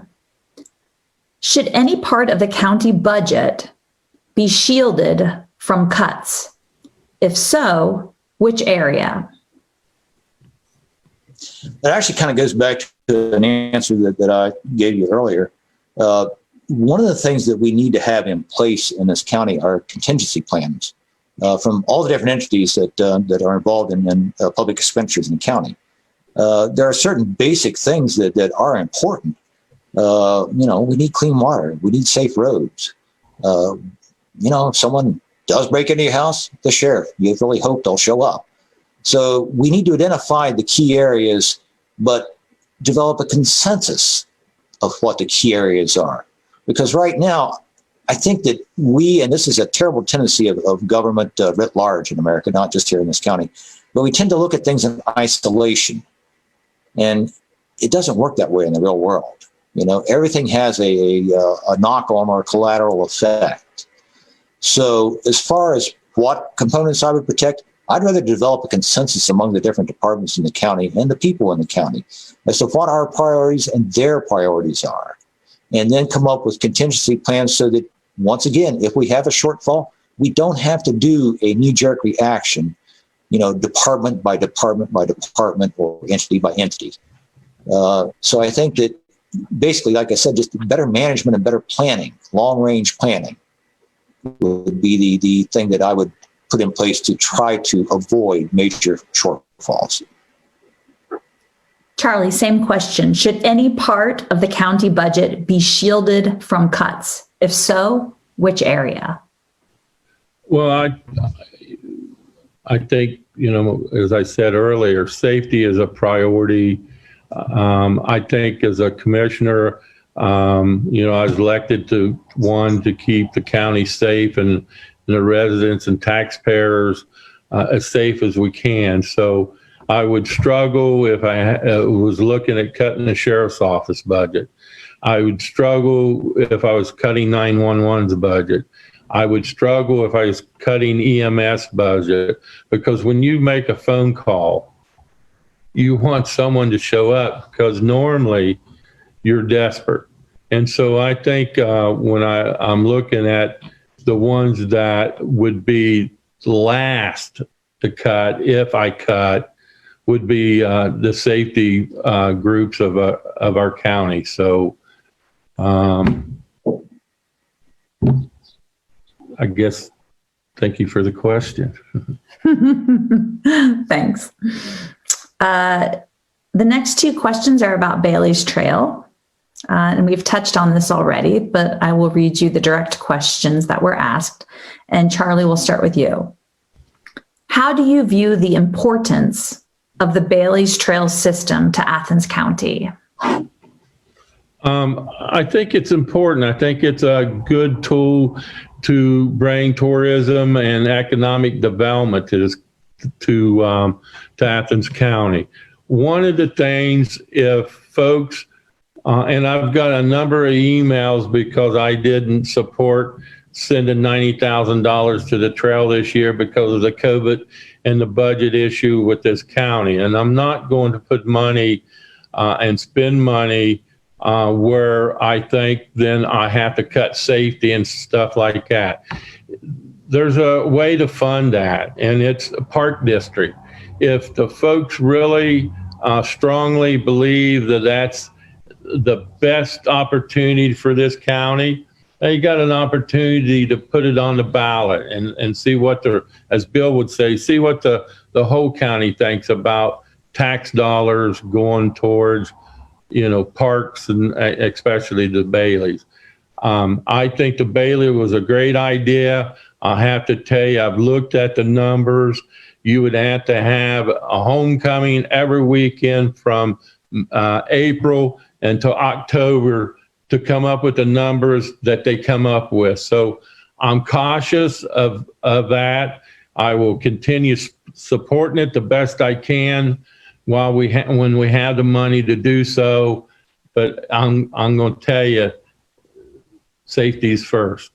Should any part of the county budget be shielded from cuts? If so, which area? That actually kind of goes back to an answer that I gave you earlier. One of the things that we need to have in place in this county are contingency plans from all the different entities that are involved in public expenditures in the county. There are certain basic things that are important. We need clean water. We need safe roads. If someone does break into your house, the sheriff, you really hope they'll show up. So we need to identify the key areas, but develop a consensus of what the key areas are. Because right now, I think that and this is a terrible tendency of government writ large in America, not just here in this county, but we tend to look at things in isolation. And it doesn't work that way in the real world. Everything has a knock-on or collateral effect. So as far as what components I would protect, I'd rather develop a consensus among the different departments in the county and the people in the county as to what our priorities and their priorities are, and then come up with contingency plans so that, once again, if we have a shortfall, we don't have to do a knee-jerk reaction, department by department by department or entity by entity. So I think that basically, like I said, just better management and better planning, long-range planning would be the thing that I would put in place to try to avoid major shortfalls. Charlie, same question. Should any part of the county budget be shielded from cuts? If so, which area? Well, I think, as I said earlier, safety is a priority. I think as a commissioner, I was elected to keep the county safe and the residents and taxpayers as safe as we can. So I would struggle if I was looking at cutting the sheriff's office budget. I would struggle if I was cutting 911's budget. I would struggle if I was cutting EMS budget, because when you make a phone call, you want someone to show up because normally you're desperate. And so I think when I'm looking at the ones that would be last to cut, if I cut, would be the safety groups of our county. So I guess, thank you for the question. Thanks. The next two questions are about Bailey's Trail. And we've touched on this already, but I will read you the direct questions that were asked. And Charlie, we'll start with you. How do you view the importance of the Bailey's Trail system to Athens County? I think it's important. I think it's a good tool to bring tourism and economic development to Athens County. One of the things, if folks, and I've got a number of emails because I didn't support sending $90,000 to the trail this year because of the COVID and the budget issue with this county. And I'm not going to put money and spend money where I think then I have to cut safety and stuff like that. There's a way to fund that, and it's a park district. If the folks really strongly believe that that's the best opportunity for this county, they got an opportunity to put it on the ballot and see what as Bill would say, see what the whole county thinks about tax dollars going towards, parks, and especially the Baileys. I think the Bailey was a great idea. I have to tell you, I've looked at the numbers. You would have to have a homecoming every weekend from April until October to come up with the numbers that they come up with. So I'm cautious of that. I will continue supporting it the best I can when we have the money to do so. But I'm going to tell you, safety's first.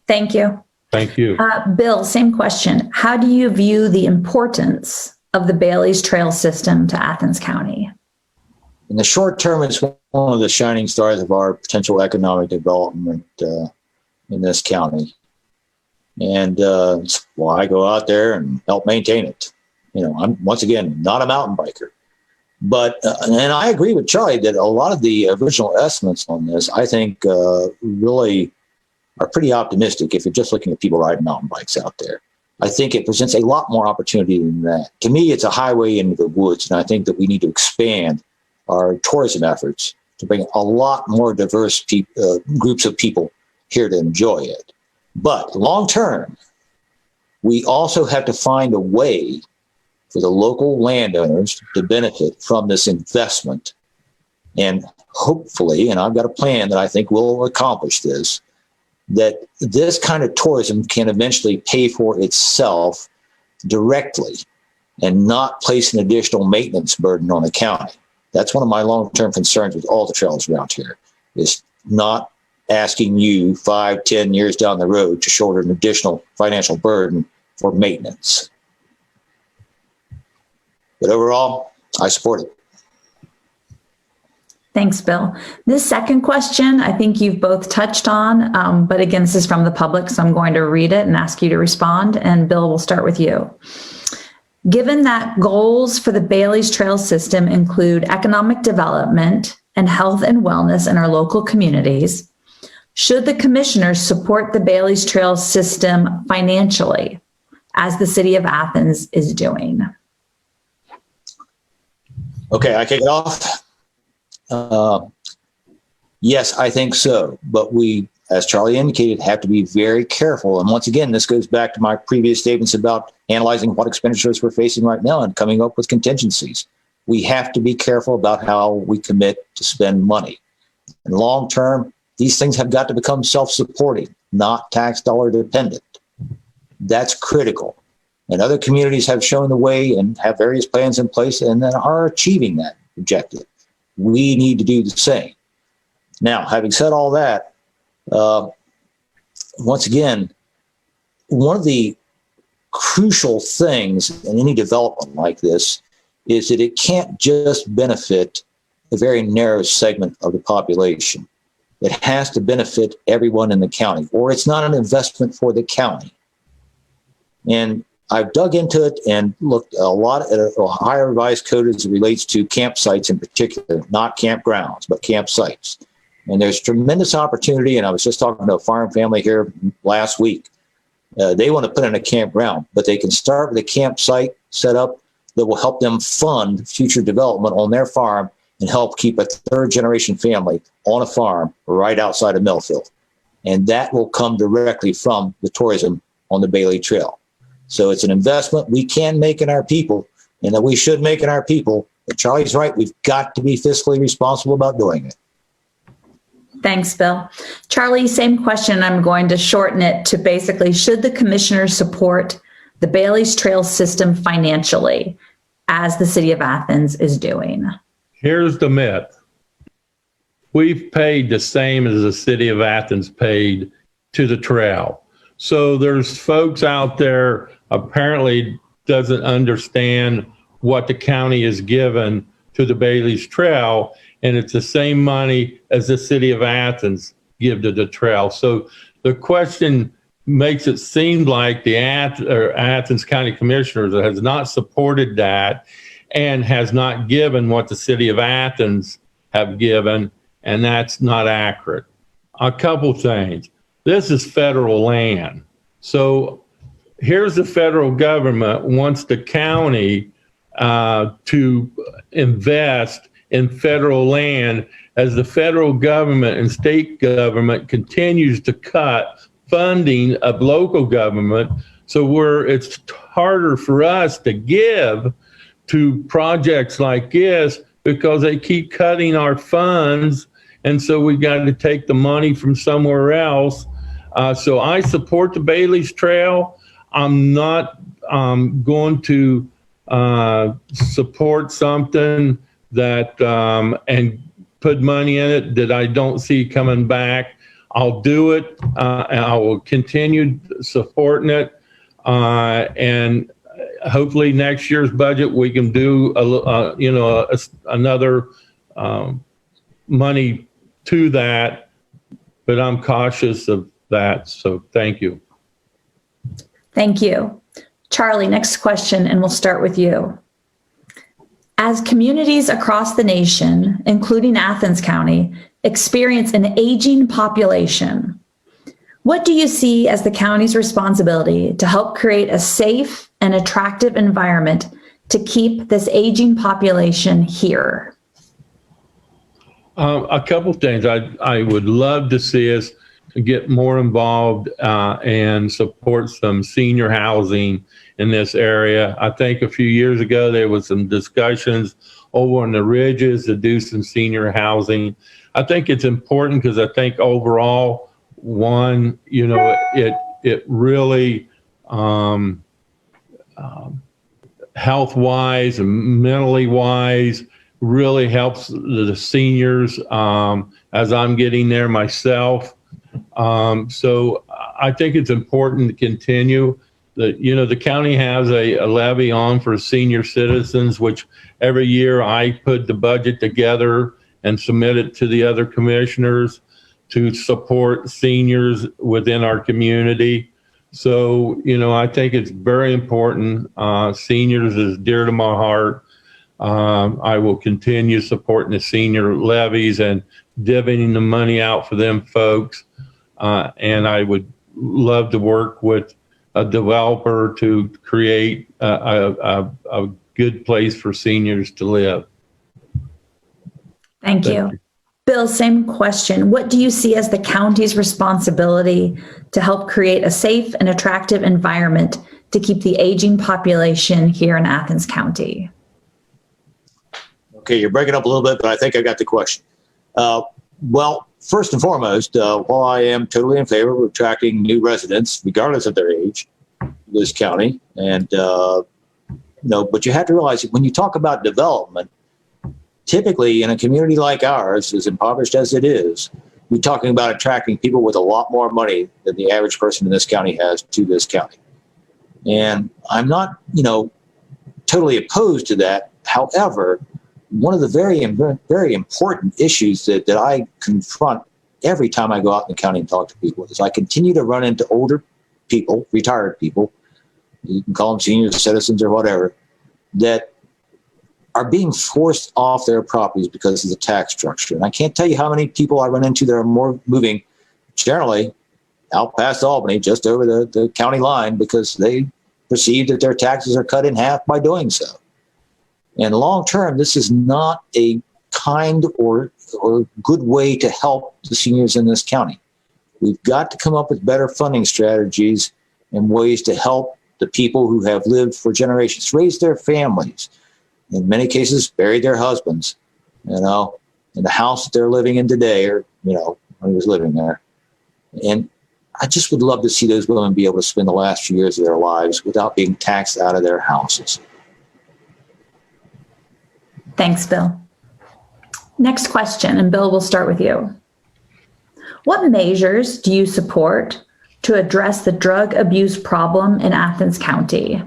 Thank you. Thank you. Bill, same question. How do you view the importance of the Bailey's Trail system to Athens County? In the short term, it's one of the shining stars of our potential economic development in this county. And it's why I go out there and help maintain it. I'm, once again, not a mountain biker. But, and I agree with Charlie that a lot of the original estimates on this, I think, really are pretty optimistic if you're just looking at people riding mountain bikes out there. I think it presents a lot more opportunity than that. To me, it's a highway into the woods, and I think that we need to expand our tourism efforts to bring a lot more diverse groups of people here to enjoy it. But long term, we also have to find a way for the local landowners to benefit from this investment. And hopefully, and I've got a plan that I think will accomplish this, that this kind of tourism can eventually pay for itself directly and not place an additional maintenance burden on the county. That's one of my long-term concerns with all the trails around here, is not asking you 5-10 years down the road to shoulder an additional financial burden for maintenance. But overall, I support it. Thanks, Bill. This second question, I think you've both touched on, but again, this is from the public, so I'm going to read it and ask you to respond. And Bill, we'll start with you. Given that goals for the Bailey's Trail system include economic development and health and wellness in our local communities, should the commissioners support the Bailey's Trail system financially, as the city of Athens is doing? Okay, I kick it off. Yes, I think so. But we, as Charlie indicated, have to be very careful. And once again, this goes back to my previous statements about analyzing what expenditures we're facing right now and coming up with contingencies. We have to be careful about how we commit to spend money. And long term, these things have got to become self-supporting, not tax dollar dependent. That's critical. And other communities have shown the way and have various plans in place and then are achieving that objective. We need to do the same. Now, having said all that, once again, one of the crucial things in any development like this is that it can't just benefit a very narrow segment of the population. It has to benefit everyone in the county, or it's not an investment for the county. And I've dug into it and looked a lot at a Ohio Revised Code as it relates to campsites in particular, not campgrounds, but campsites. And there's tremendous opportunity. And I was just talking to a farm family here last week. They want to put in a campground, but they can start with a campsite set up that will help them fund future development on their farm and help keep a third generation family on a farm right outside of Millfield. And that will come directly from the tourism on the Bailey Trail. So it's an investment we can make in our people and that we should make in our people. But Charlie's right. We've got to be fiscally responsible about doing it. Thanks, Bill. Charlie, same question. I'm going to shorten it to basically, should the commissioners support the Bailey's Trail system financially, as the city of Athens is doing? Here's the myth. We've paid the same as the city of Athens paid to the trail. So there's folks out there apparently doesn't understand what the county is given to the Bailey's Trail, and it's the same money as the city of Athens give to the trail. So the question makes it seem like the Athens County Commissioners has not supported that and has not given what the city of Athens have given, and that's not accurate. A couple things. This is federal land. So here's the federal government wants the county to invest in federal land as the federal government and state government continues to cut funding of local government. So it's harder for us to give to projects like this because they keep cutting our funds. And so we got to take the money from somewhere else. So I support the Bailey's Trail. I'm not going to support something that and put money in it that I don't see coming back. I'll do it, and I will continue supporting it. And hopefully next year's budget we can do another money to that. But I'm cautious of that. So thank you. Thank you. Charlie, next question, and we'll start with you. As communities across the nation, including Athens County, experience an aging population, what do you see as the county's responsibility to help create a safe and attractive environment to keep this aging population here? A couple things. I would love to see us get more involved and support some senior housing in this area. I think a few years ago there was some discussions over on the ridges to do some senior housing. I think it's important because I think overall, one, it really health-wise and mentally wise really helps the seniors as I'm getting there myself. So I think it's important to continue. The county has a levy on for senior citizens, which every year I put the budget together and submit it to the other commissioners to support seniors within our community. So, I think it's very important. Seniors is dear to my heart. I will continue supporting the senior levies and divvying the money out for them folks. And I would love to work with a developer to create a good place for seniors to live. Thank you. Bill, same question. What do you see as the county's responsibility to help create a safe and attractive environment to keep the aging population here in Athens County? Okay, you're breaking up a little bit, but I think I got the question. Well, first and foremost, while I am totally in favor of attracting new residents, regardless of their age, to this county, and but you have to realize that when you talk about development, typically in a community like ours, as impoverished as it is, you're talking about attracting people with a lot more money than the average person in this county has to this county. And I'm not, totally opposed to that. However, one of the very, very important issues that I confront every time I go out in the county and talk to people is I continue to run into older people, retired people, you can call them senior citizens or whatever, that are being forced off their properties because of the tax structure. And I can't tell you how many people I run into that are moving generally out past Albany, just over the county line, because they perceive that their taxes are cut in half by doing so. And long term, this is not a kind or good way to help the seniors in this county. We've got to come up with better funding strategies and ways to help the people who have lived for generations, raised their families, in many cases buried their husbands, in the house that they're living in today, or, when he was living there. And I just would love to see those women be able to spend the last few years of their lives without being taxed out of their houses. Thanks, Bill. Next question, and Bill, we'll start with you. What measures do you support to address the drug abuse problem in Athens County?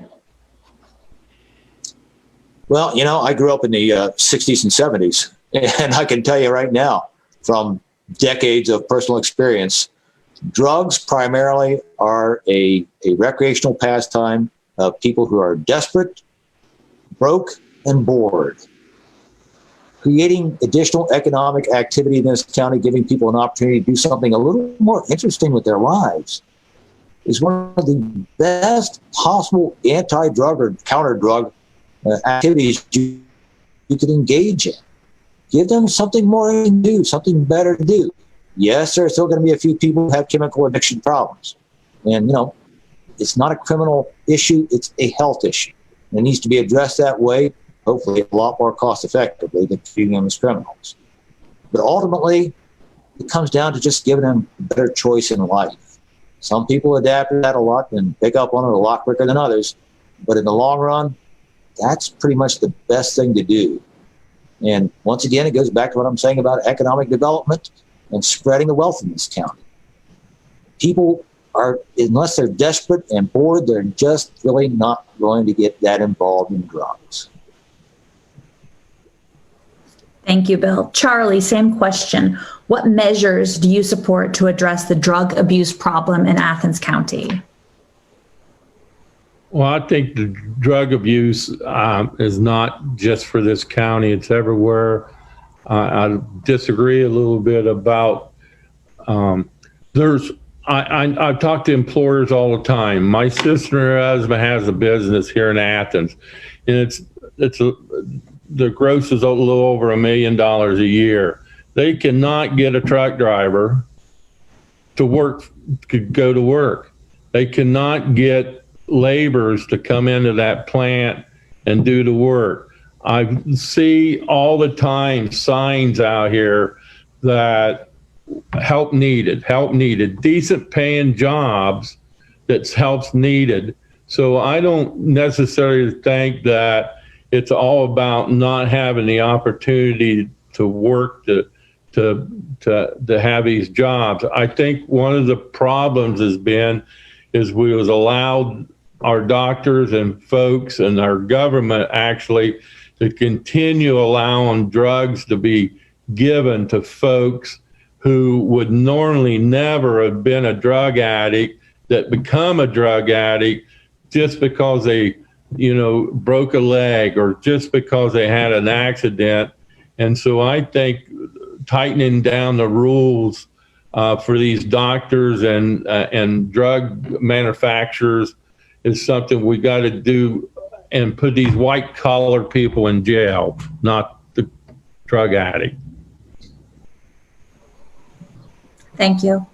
Well, I grew up in the 60s and 70s, and I can tell you right now, from decades of personal experience, drugs primarily are a recreational pastime of people who are desperate, broke, and bored. Creating additional economic activity in this county, giving people an opportunity to do something a little more interesting with their lives, is one of the best possible anti-drug or counter-drug activities you can engage in. Give them something more to do, something better to do. Yes, there are still going to be a few people who have chemical addiction problems. And, it's not a criminal issue, it's a health issue. And it needs to be addressed that way, hopefully a lot more cost effectively than treating them as criminals. But ultimately, it comes down to just giving them a better choice in life. Some people adapt to that a lot and pick up on it a lot quicker than others. But in the long run, that's pretty much the best thing to do. And once again, it goes back to what I'm saying about economic development and spreading the wealth in this county. People are, unless they're desperate and bored, they're just really not going to get that involved in drugs. Thank you, Bill. Charlie, same question. What measures do you support to address the drug abuse problem in Athens County? Well, I think the drug abuse is not just for this county, it's everywhere. I disagree a little bit about, I've talked to employers all the time. My sister and her husband has a business here in Athens, and the gross is a little over $1 million a year. They cannot get a truck driver to go to work. They cannot get laborers to come into that plant and do the work. I see all the time signs out here that help needed, decent paying jobs, that's help's needed. So I don't necessarily think that it's all about not having the opportunity to work to have these jobs. I think one of the problems is we was allowed our doctors and folks and our government actually to continue allowing drugs to be given to folks who would normally never have been a drug addict that become a drug addict just because they, broke a leg or just because they had an accident. And so I think tightening down the rules for these doctors and drug manufacturers is something we got to do, and put these white collar people in jail, not the drug addict. Thank you.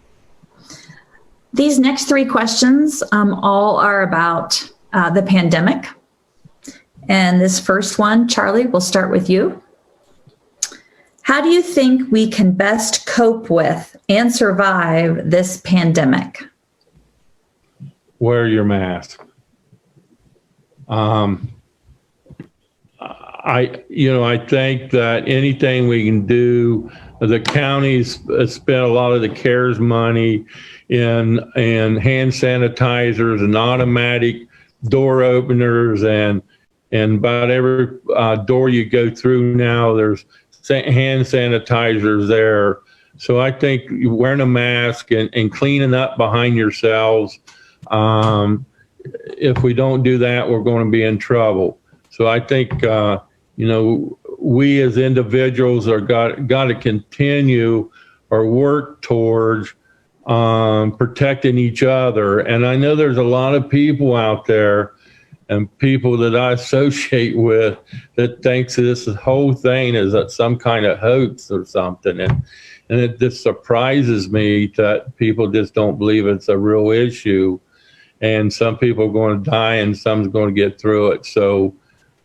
These next three questions all are about the pandemic. And this first one, Charlie, we'll start with you. How do you think we can best cope with and survive this pandemic? Wear your mask. I think that anything we can do, the counties spent a lot of the CARES money in hand sanitizers and automatic door openers, and about every door you go through now, there's hand sanitizers there. So I think wearing a mask and cleaning up behind yourselves, if we don't do that, we're going to be in trouble. So I think, we as individuals are got to continue or work towards protecting each other. And I know there's a lot of people out there and people that I associate with that thinks this whole thing is some kind of hoax or something. And it just surprises me that people just don't believe it's a real issue. and some people are going to die and some's going to get through it. So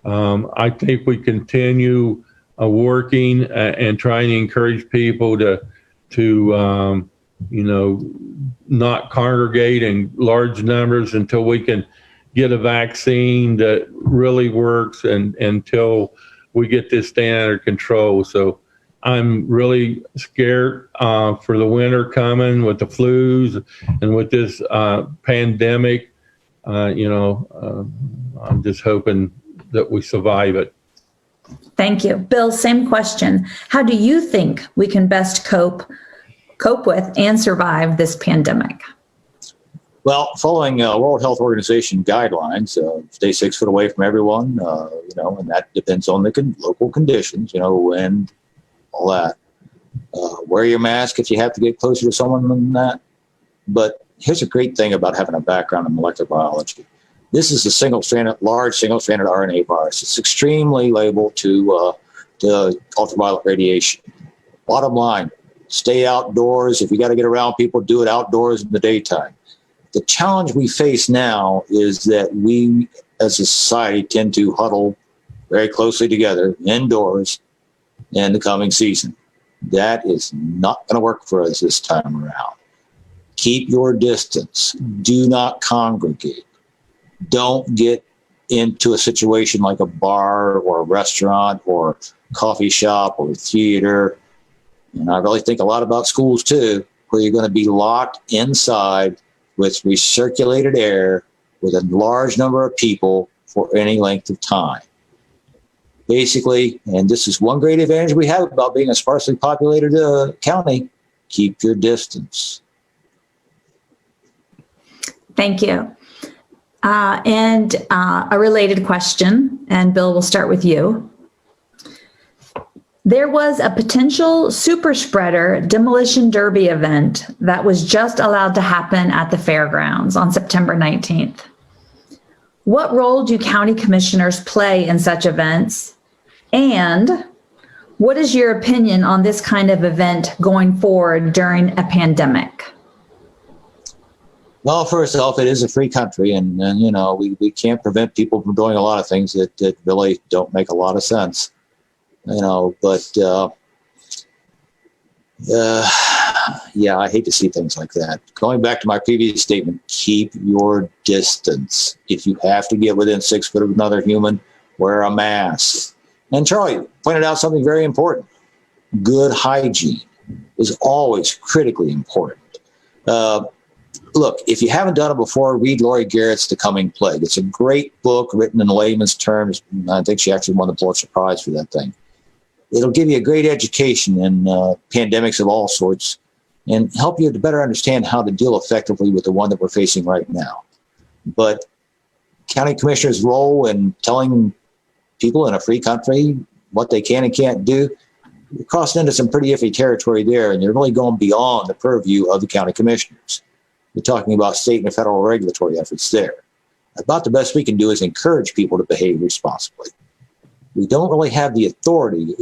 I think we continue working and trying to encourage people to not congregate in large numbers until we can get a vaccine that really works and until we get this thing under control. So I'm really scared for the winter coming with the flus and with this pandemic. I'm just hoping that we survive it. Thank you. Bill, same question. How do you think we can best cope with and survive this pandemic? Well, following World Health Organization guidelines, stay 6 foot away from everyone, and that depends on the local conditions, and all that. Wear your mask if you have to get closer to someone than that. But here's a great thing about having a background in molecular biology. This is a large single-stranded RNA virus. It's extremely liable to ultraviolet radiation. Bottom line, stay outdoors. If you got to get around people, do it outdoors in the daytime. The challenge we face now is that we, as a society, tend to huddle very closely together indoors in the coming season. That is not going to work for us this time around. Keep your distance. Do not congregate. Don't get into a situation like a bar or a restaurant or coffee shop or theater. And I really think a lot about schools too, where you're going to be locked inside with recirculated air with a large number of people for any length of time. Basically, and this is one great advantage we have about being a sparsely populated county, keep your distance. Thank you. And a related question, and Bill, we'll start with you. There was a potential super spreader demolition derby event that was just allowed to happen at the fairgrounds on September 19th. What role do county commissioners play in such events? And what is your opinion on this kind of event going forward during a pandemic? Well, first off, it is a free country, and we can't prevent people from doing a lot of things that really don't make a lot of sense. But I hate to see things like that. Going back to my previous statement, keep your distance. If you have to get within 6 foot of another human, wear a mask. And Charlie pointed out something very important. Good hygiene is always critically important. Look, if you haven't done it before, read Laurie Garrett's The Coming Plague. It's a great book written in layman's terms. I think she actually won the Pulitzer Prize for that thing. It'll give you a great education in pandemics of all sorts and help you to better understand how to deal effectively with the one that we're facing right now. But county commissioners' role in telling people in a free country what they can and can't do, you're crossing into some pretty iffy territory there, and you're really going beyond the purview of the county commissioners. You're talking about state and federal regulatory efforts there. About the best we can do is encourage people to behave responsibly. We don't really have the authority,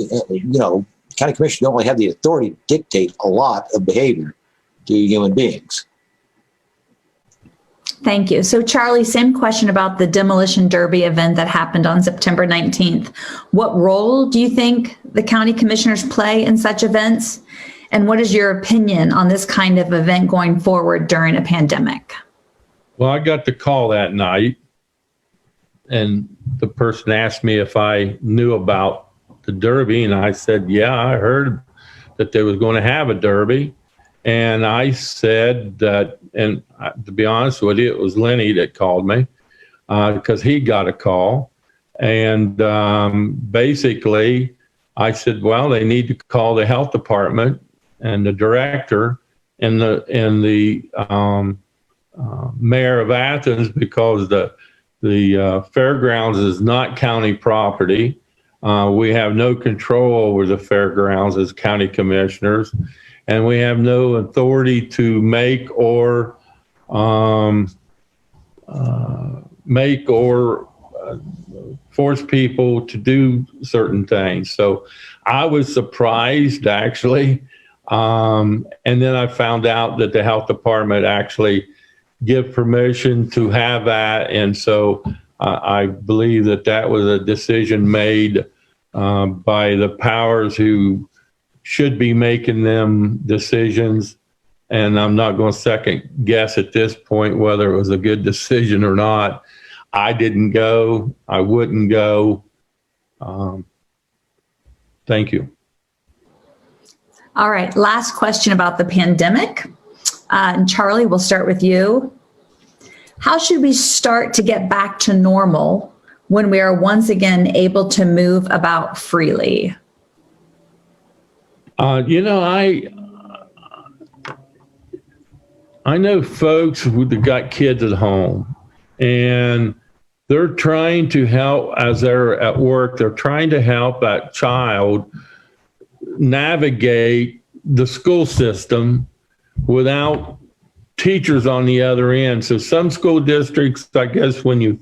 county commissioners don't really have the authority to dictate a lot of behavior to human beings. Thank you. So Charlie, same question about the demolition derby event that happened on September 19th. What role do you think the county commissioners play in such events? And what is your opinion on this kind of event going forward during a pandemic? Well, I got the call that night, and the person asked me if I knew about the derby, and I said, yeah, I heard that they was going to have a derby. And I said that, and to be honest with you, it was Lenny that called me because he got a call. And basically, I said, well, they need to call the health department and the director and the mayor of Athens, because the fairgrounds is not county property. We have no control over the fairgrounds as county commissioners, and we have no authority to make or force people to do certain things. So I was surprised, actually. And then I found out that the health department actually give permission to have that. And so I believe that that was a decision made by the powers who should be making them decisions. And I'm not going to second guess at this point whether it was a good decision or not. I didn't go. I wouldn't go. Thank you. All right, last question about the pandemic. And Charlie, we'll start with you. How should we start to get back to normal when we are once again able to move about freely? I know folks who got kids at home, and they're trying to help as they're at work. They're trying to help that child navigate the school system without teachers on the other end. So some school districts, I guess, when you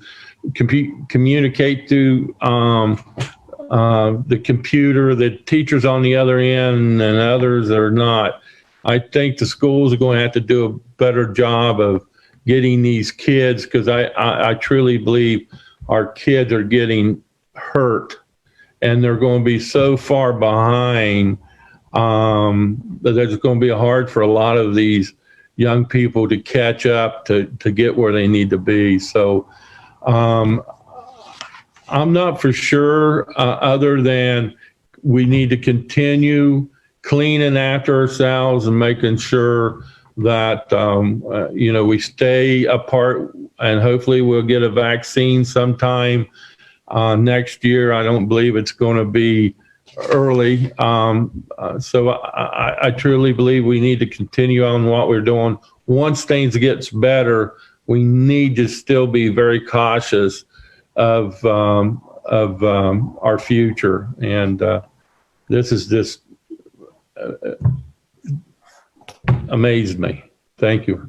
communicate through the computer, the teachers on the other end, and others are not. I think the schools are going to have to do a better job of getting these kids, because I truly believe our kids are getting hurt, and they're going to be so far behind that it's going to be hard for a lot of these young people to catch up to get where they need to be. So I'm not for sure, other than we need to continue cleaning after ourselves and making sure that, we stay apart, and hopefully we'll get a vaccine sometime next year. I don't believe it's going to be early. So I truly believe we need to continue on what we're doing. Once things gets better, we need to still be very cautious of our future. And this is just amazed me. Thank you.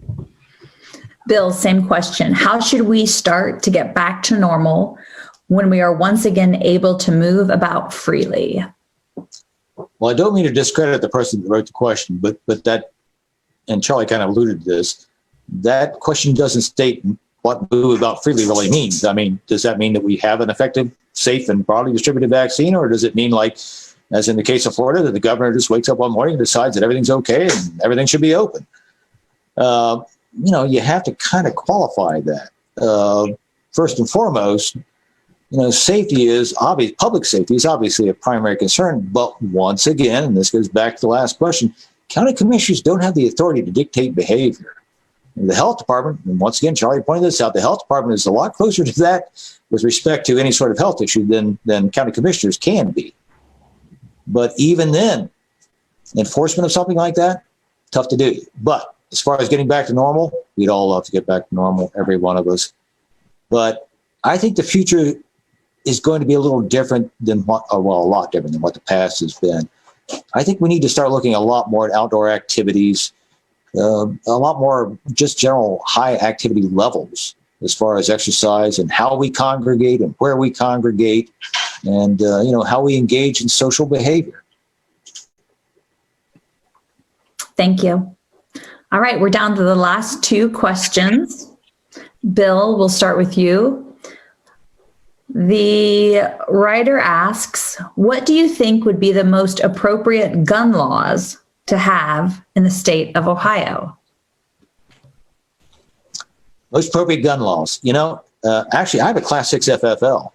Bill, same question. How should we start to get back to normal when we are once again able to move about freely? Well, I don't mean to discredit the person that wrote the question, but that, and Charlie kind of alluded to this, that question doesn't state what move about freely really means. I mean, does that mean that we have an effective, safe, and broadly distributed vaccine, or does it mean, like, as in the case of Florida, that the governor just wakes up one morning and decides that everything's okay and everything should be open? You have to kind of qualify that. First and foremost, safety is obvious. Public safety is obviously a primary concern. But once again, and this goes back to the last question, county commissioners don't have the authority to dictate behavior. And the health department, and once again, Charlie pointed this out, the health department is a lot closer to that with respect to any sort of health issue than county commissioners can be. But even then, enforcement of something like that, tough to do. But as far as getting back to normal, we'd all love to get back to normal, every one of us. But I think the future is going to be a little different than a lot different than what the past has been. I think we need to start looking a lot more at outdoor activities, a lot more just general high activity levels as far as exercise and how we congregate and where we congregate, and how we engage in social behavior. Thank you. All right, we're down to the last two questions. Bill, we'll start with you. The writer asks, what do you think would be the most appropriate gun laws to have in the state of Ohio? Most appropriate gun laws. Actually, I have a Class 6 FFL.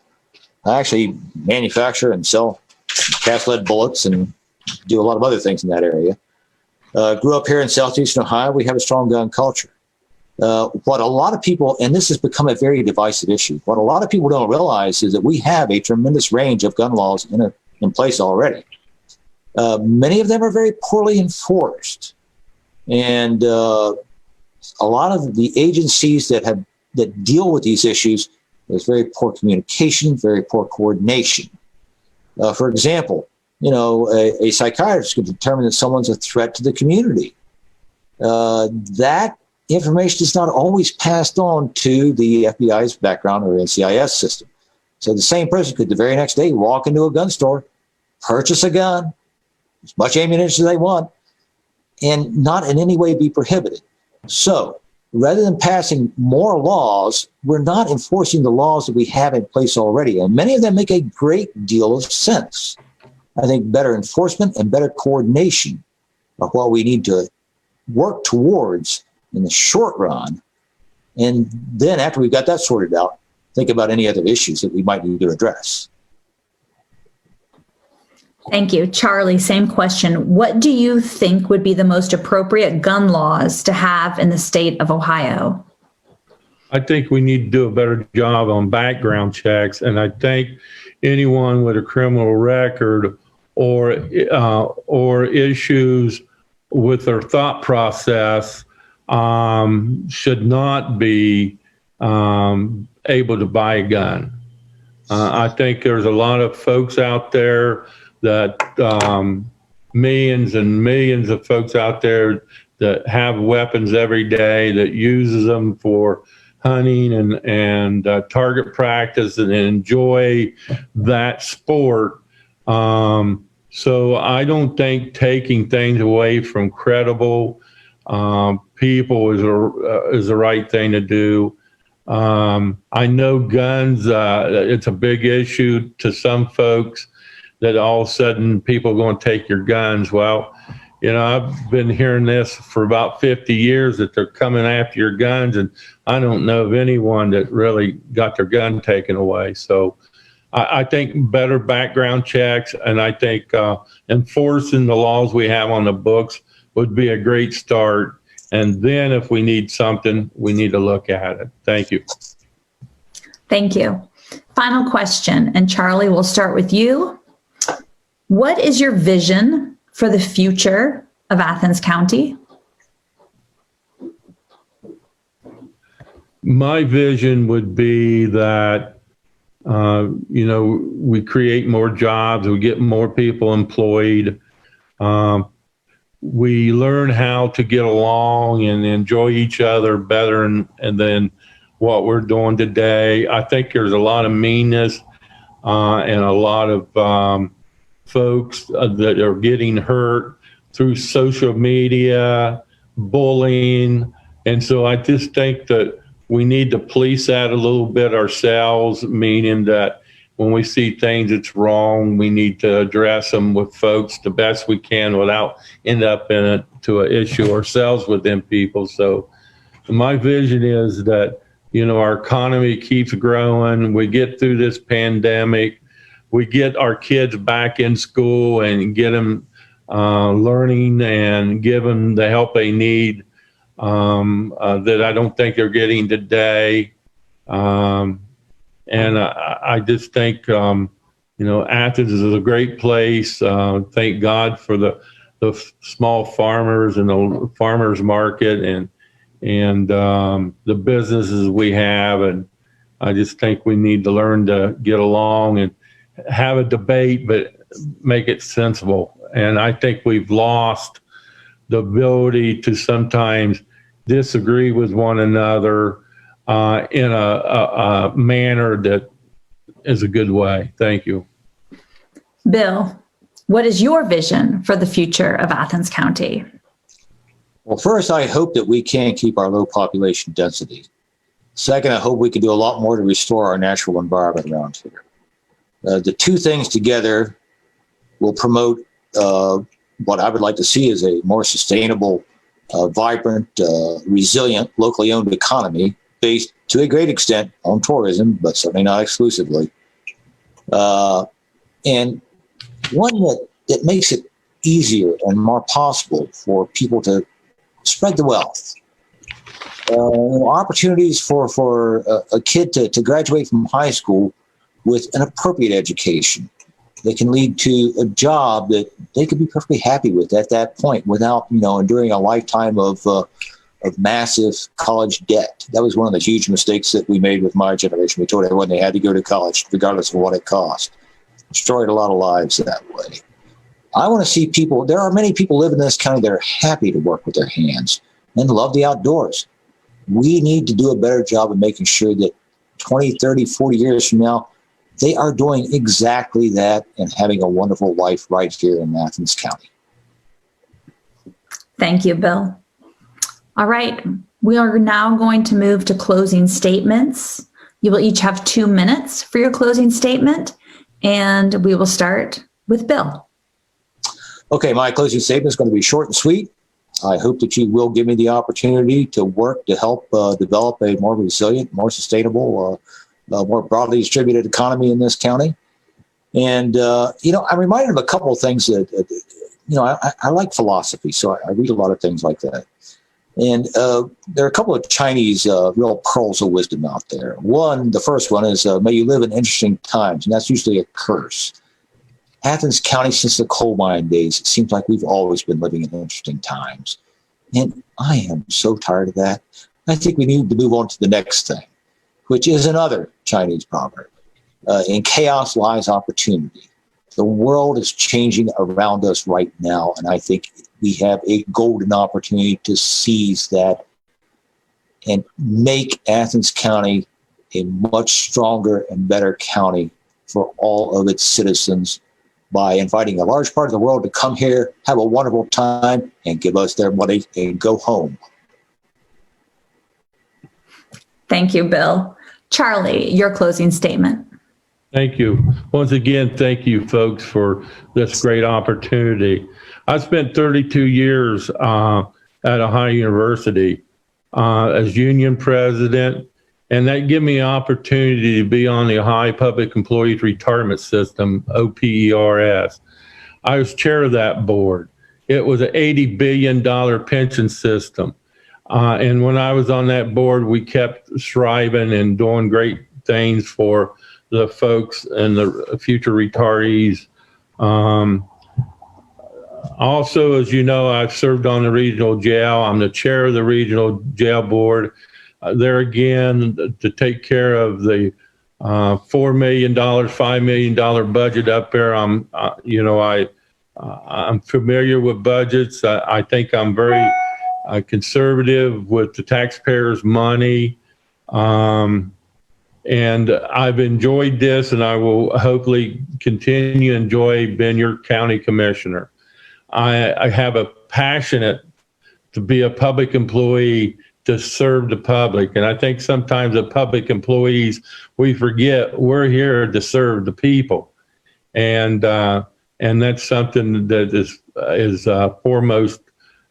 I actually manufacture and sell cast lead bullets and do a lot of other things in that area. Grew up here in southeastern Ohio. We have a strong gun culture. What a lot of people, and this has become a very divisive issue, what a lot of people don't realize is that we have a tremendous range of gun laws in place already. Many of them are very poorly enforced. And a lot of the agencies that deal with these issues, there's very poor communication, very poor coordination. For example, a psychiatrist could determine that someone's a threat to the community. That information is not always passed on to the FBI's background or NCIS system. So the same person could the very next day walk into a gun store, purchase a gun, as much ammunition as they want, and not in any way be prohibited. So rather than passing more laws, we're not enforcing the laws that we have in place already. And many of them make a great deal of sense. I think better enforcement and better coordination are what we need to work towards in the short run. And then after we've got that sorted out, think about any other issues that we might need to address. Thank you. Charlie, same question. What do you think would be the most appropriate gun laws to have in the state of Ohio? I think we need to do a better job on background checks, and I think anyone with a criminal record or issues with their thought process should not be able to buy a gun. I think there's a lot of folks out there that millions and millions of folks out there that have weapons every day, that uses them for hunting and target practice and enjoy that sport. So I don't think taking things away from credible people is the right thing to do. I know guns, it's a big issue to some folks, that all of a sudden people are going to take your guns. Well, you know, I've been hearing this for about 50 years that they're coming after your guns, and I don't know of anyone that really got their gun taken away. So I think better background checks, and I think enforcing the laws we have on the books would be a great start. And then if we need something, we need to look at it. Thank you. Thank you. Final question, and Charlie, we'll start with you. What is your vision for the future of Athens County? My vision would be that, we create more jobs, we get more people employed. We learn how to get along and enjoy each other better and than what we're doing today. I think there's a lot of meanness and a lot of folks that are getting hurt through social media, bullying. And so I just think that we need to police that a little bit ourselves, meaning that when we see things that's wrong, we need to address them with folks the best we can without end up in it to an issue ourselves with them people. So my vision is that, our economy keeps growing. We get through this pandemic. We get our kids back in school and get them learning and give them the help they need that I don't think they're getting today. And I just think, Athens is a great place. Thank God for the small farmers and the farmers market and the businesses we have. And I just think we need to learn to get along and have a debate, but make it sensible. And I think we've lost the ability to sometimes disagree with one another in a manner that is a good way. Thank you. Bill, what is your vision for the future of Athens County? Well, first, I hope that we can keep our low population density. Second, I hope we can do a lot more to restore our natural environment around here. The two things together will promote what I would like to see as a more sustainable, vibrant, resilient, locally owned economy based to a great extent on tourism, but certainly not exclusively. And one that makes it easier and more possible for people to spread the wealth. Opportunities for a kid to graduate from high school with an appropriate education that can lead to a job that they could be perfectly happy with at that point without, enduring a lifetime of massive college debt. That was one of the huge mistakes that we made with my generation. We told everyone they had to go to college regardless of what it cost. Destroyed a lot of lives that way. I want to see people, there are many people living in this county that are happy to work with their hands and love the outdoors. We need to do a better job of making sure that 20, 30, 40 years from now, they are doing exactly that and having a wonderful life right here in Athens County. Thank you, Bill. All right. We are now going to move to closing statements. You will each have 2 minutes for your closing statement, and we will start with Bill. Okay, my closing statement is going to be short and sweet. I hope that you will give me the opportunity to work to help develop a more resilient, more sustainable, more broadly distributed economy in this county. And, I'm reminded of a couple of things that, I like philosophy, so I read a lot of things like that. And there are a couple of Chinese real pearls of wisdom out there. The first one is, may you live in interesting times, and that's usually a curse. Athens County, since the coal mine days, it seems like we've always been living in interesting times. And I am so tired of that. I think we need to move on to the next thing, which is another Chinese proverb. In chaos lies opportunity. The world is changing around us right now, and I think we have a golden opportunity to seize that and make Athens County a much stronger and better county for all of its citizens by inviting a large part of the world to come here, have a wonderful time, and give us their money and go home. Thank you, Bill. Charlie, your closing statement. Thank you. Once again, thank you, folks, for this great opportunity. I spent 32 years at Ohio University as union president, and that gave me an opportunity to be on the Ohio Public Employees Retirement System, OPERS. I was chair of that board. It was an $80 billion pension system. And when I was on that board, we kept striving and doing great things for the folks and the future retirees. Also, as you know, I've served on the regional jail. I'm the chair of the regional jail board. There again, to take care of the $4 million, $5 million budget up there. I'm familiar with budgets. I think I'm very conservative with the taxpayers' money. And I've enjoyed this, and I will hopefully continue to enjoy being your county commissioner. I have a passionate to be a public employee, to serve the public. And I think sometimes the public employees, we forget we're here to serve the people. And that's something that is foremost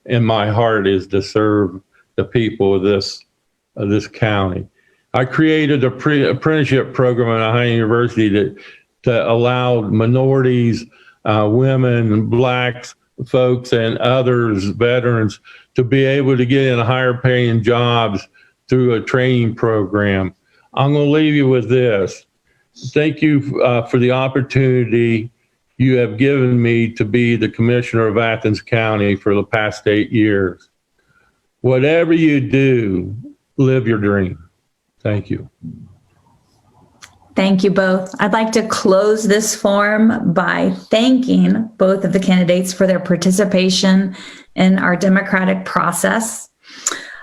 in my heart, is to serve the people of this county. I created a apprenticeship program at Ohio University to allow minorities, women, blacks, folks, and others, veterans, to be able to get in higher paying jobs through a training program. I'm going to leave you with this. Thank you for the opportunity you have given me to be the commissioner of Athens County for the past 8 years. Whatever you do, live your dream. Thank you. Thank you both. I'd like to close this forum by thanking both of the candidates for their participation in our democratic process.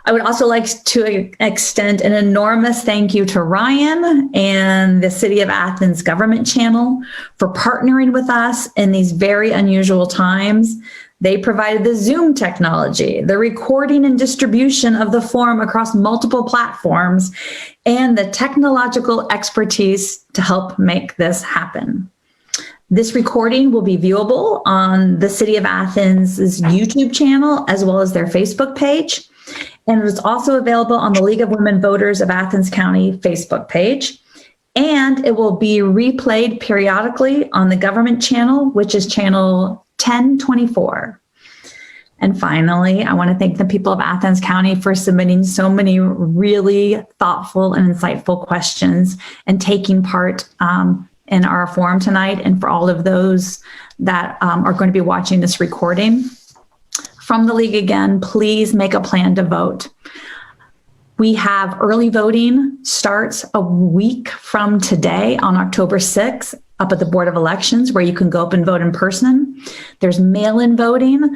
I would also like to extend an enormous thank you to Ryan and the City of Athens Government Channel for partnering with us in these very unusual times. They provided the Zoom technology, the recording and distribution of the forum across multiple platforms, and the technological expertise to help make this happen. This recording will be viewable on the City of Athens' YouTube channel, as well as their Facebook page. And it is also available on the League of Women Voters of Athens County Facebook page. And it will be replayed periodically on the government channel, which is channel 1024. And finally, I want to thank the people of Athens County for submitting so many really thoughtful and insightful questions and taking part in our forum tonight, and for all of those that are going to be watching this recording. From the League again, please make a plan to vote. We have early voting starts a week from today on October 6th up at the Board of Elections, where you can go up and vote in person. There's mail-in voting.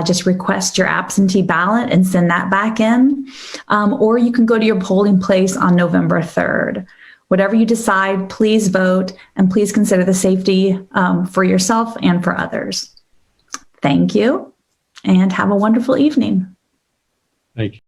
Just request your absentee ballot and send that back in. Or you can go to your polling place on November 3rd. Whatever you decide, please vote, and please consider the safety for yourself and for others. Thank you, and have a wonderful evening. Thank you.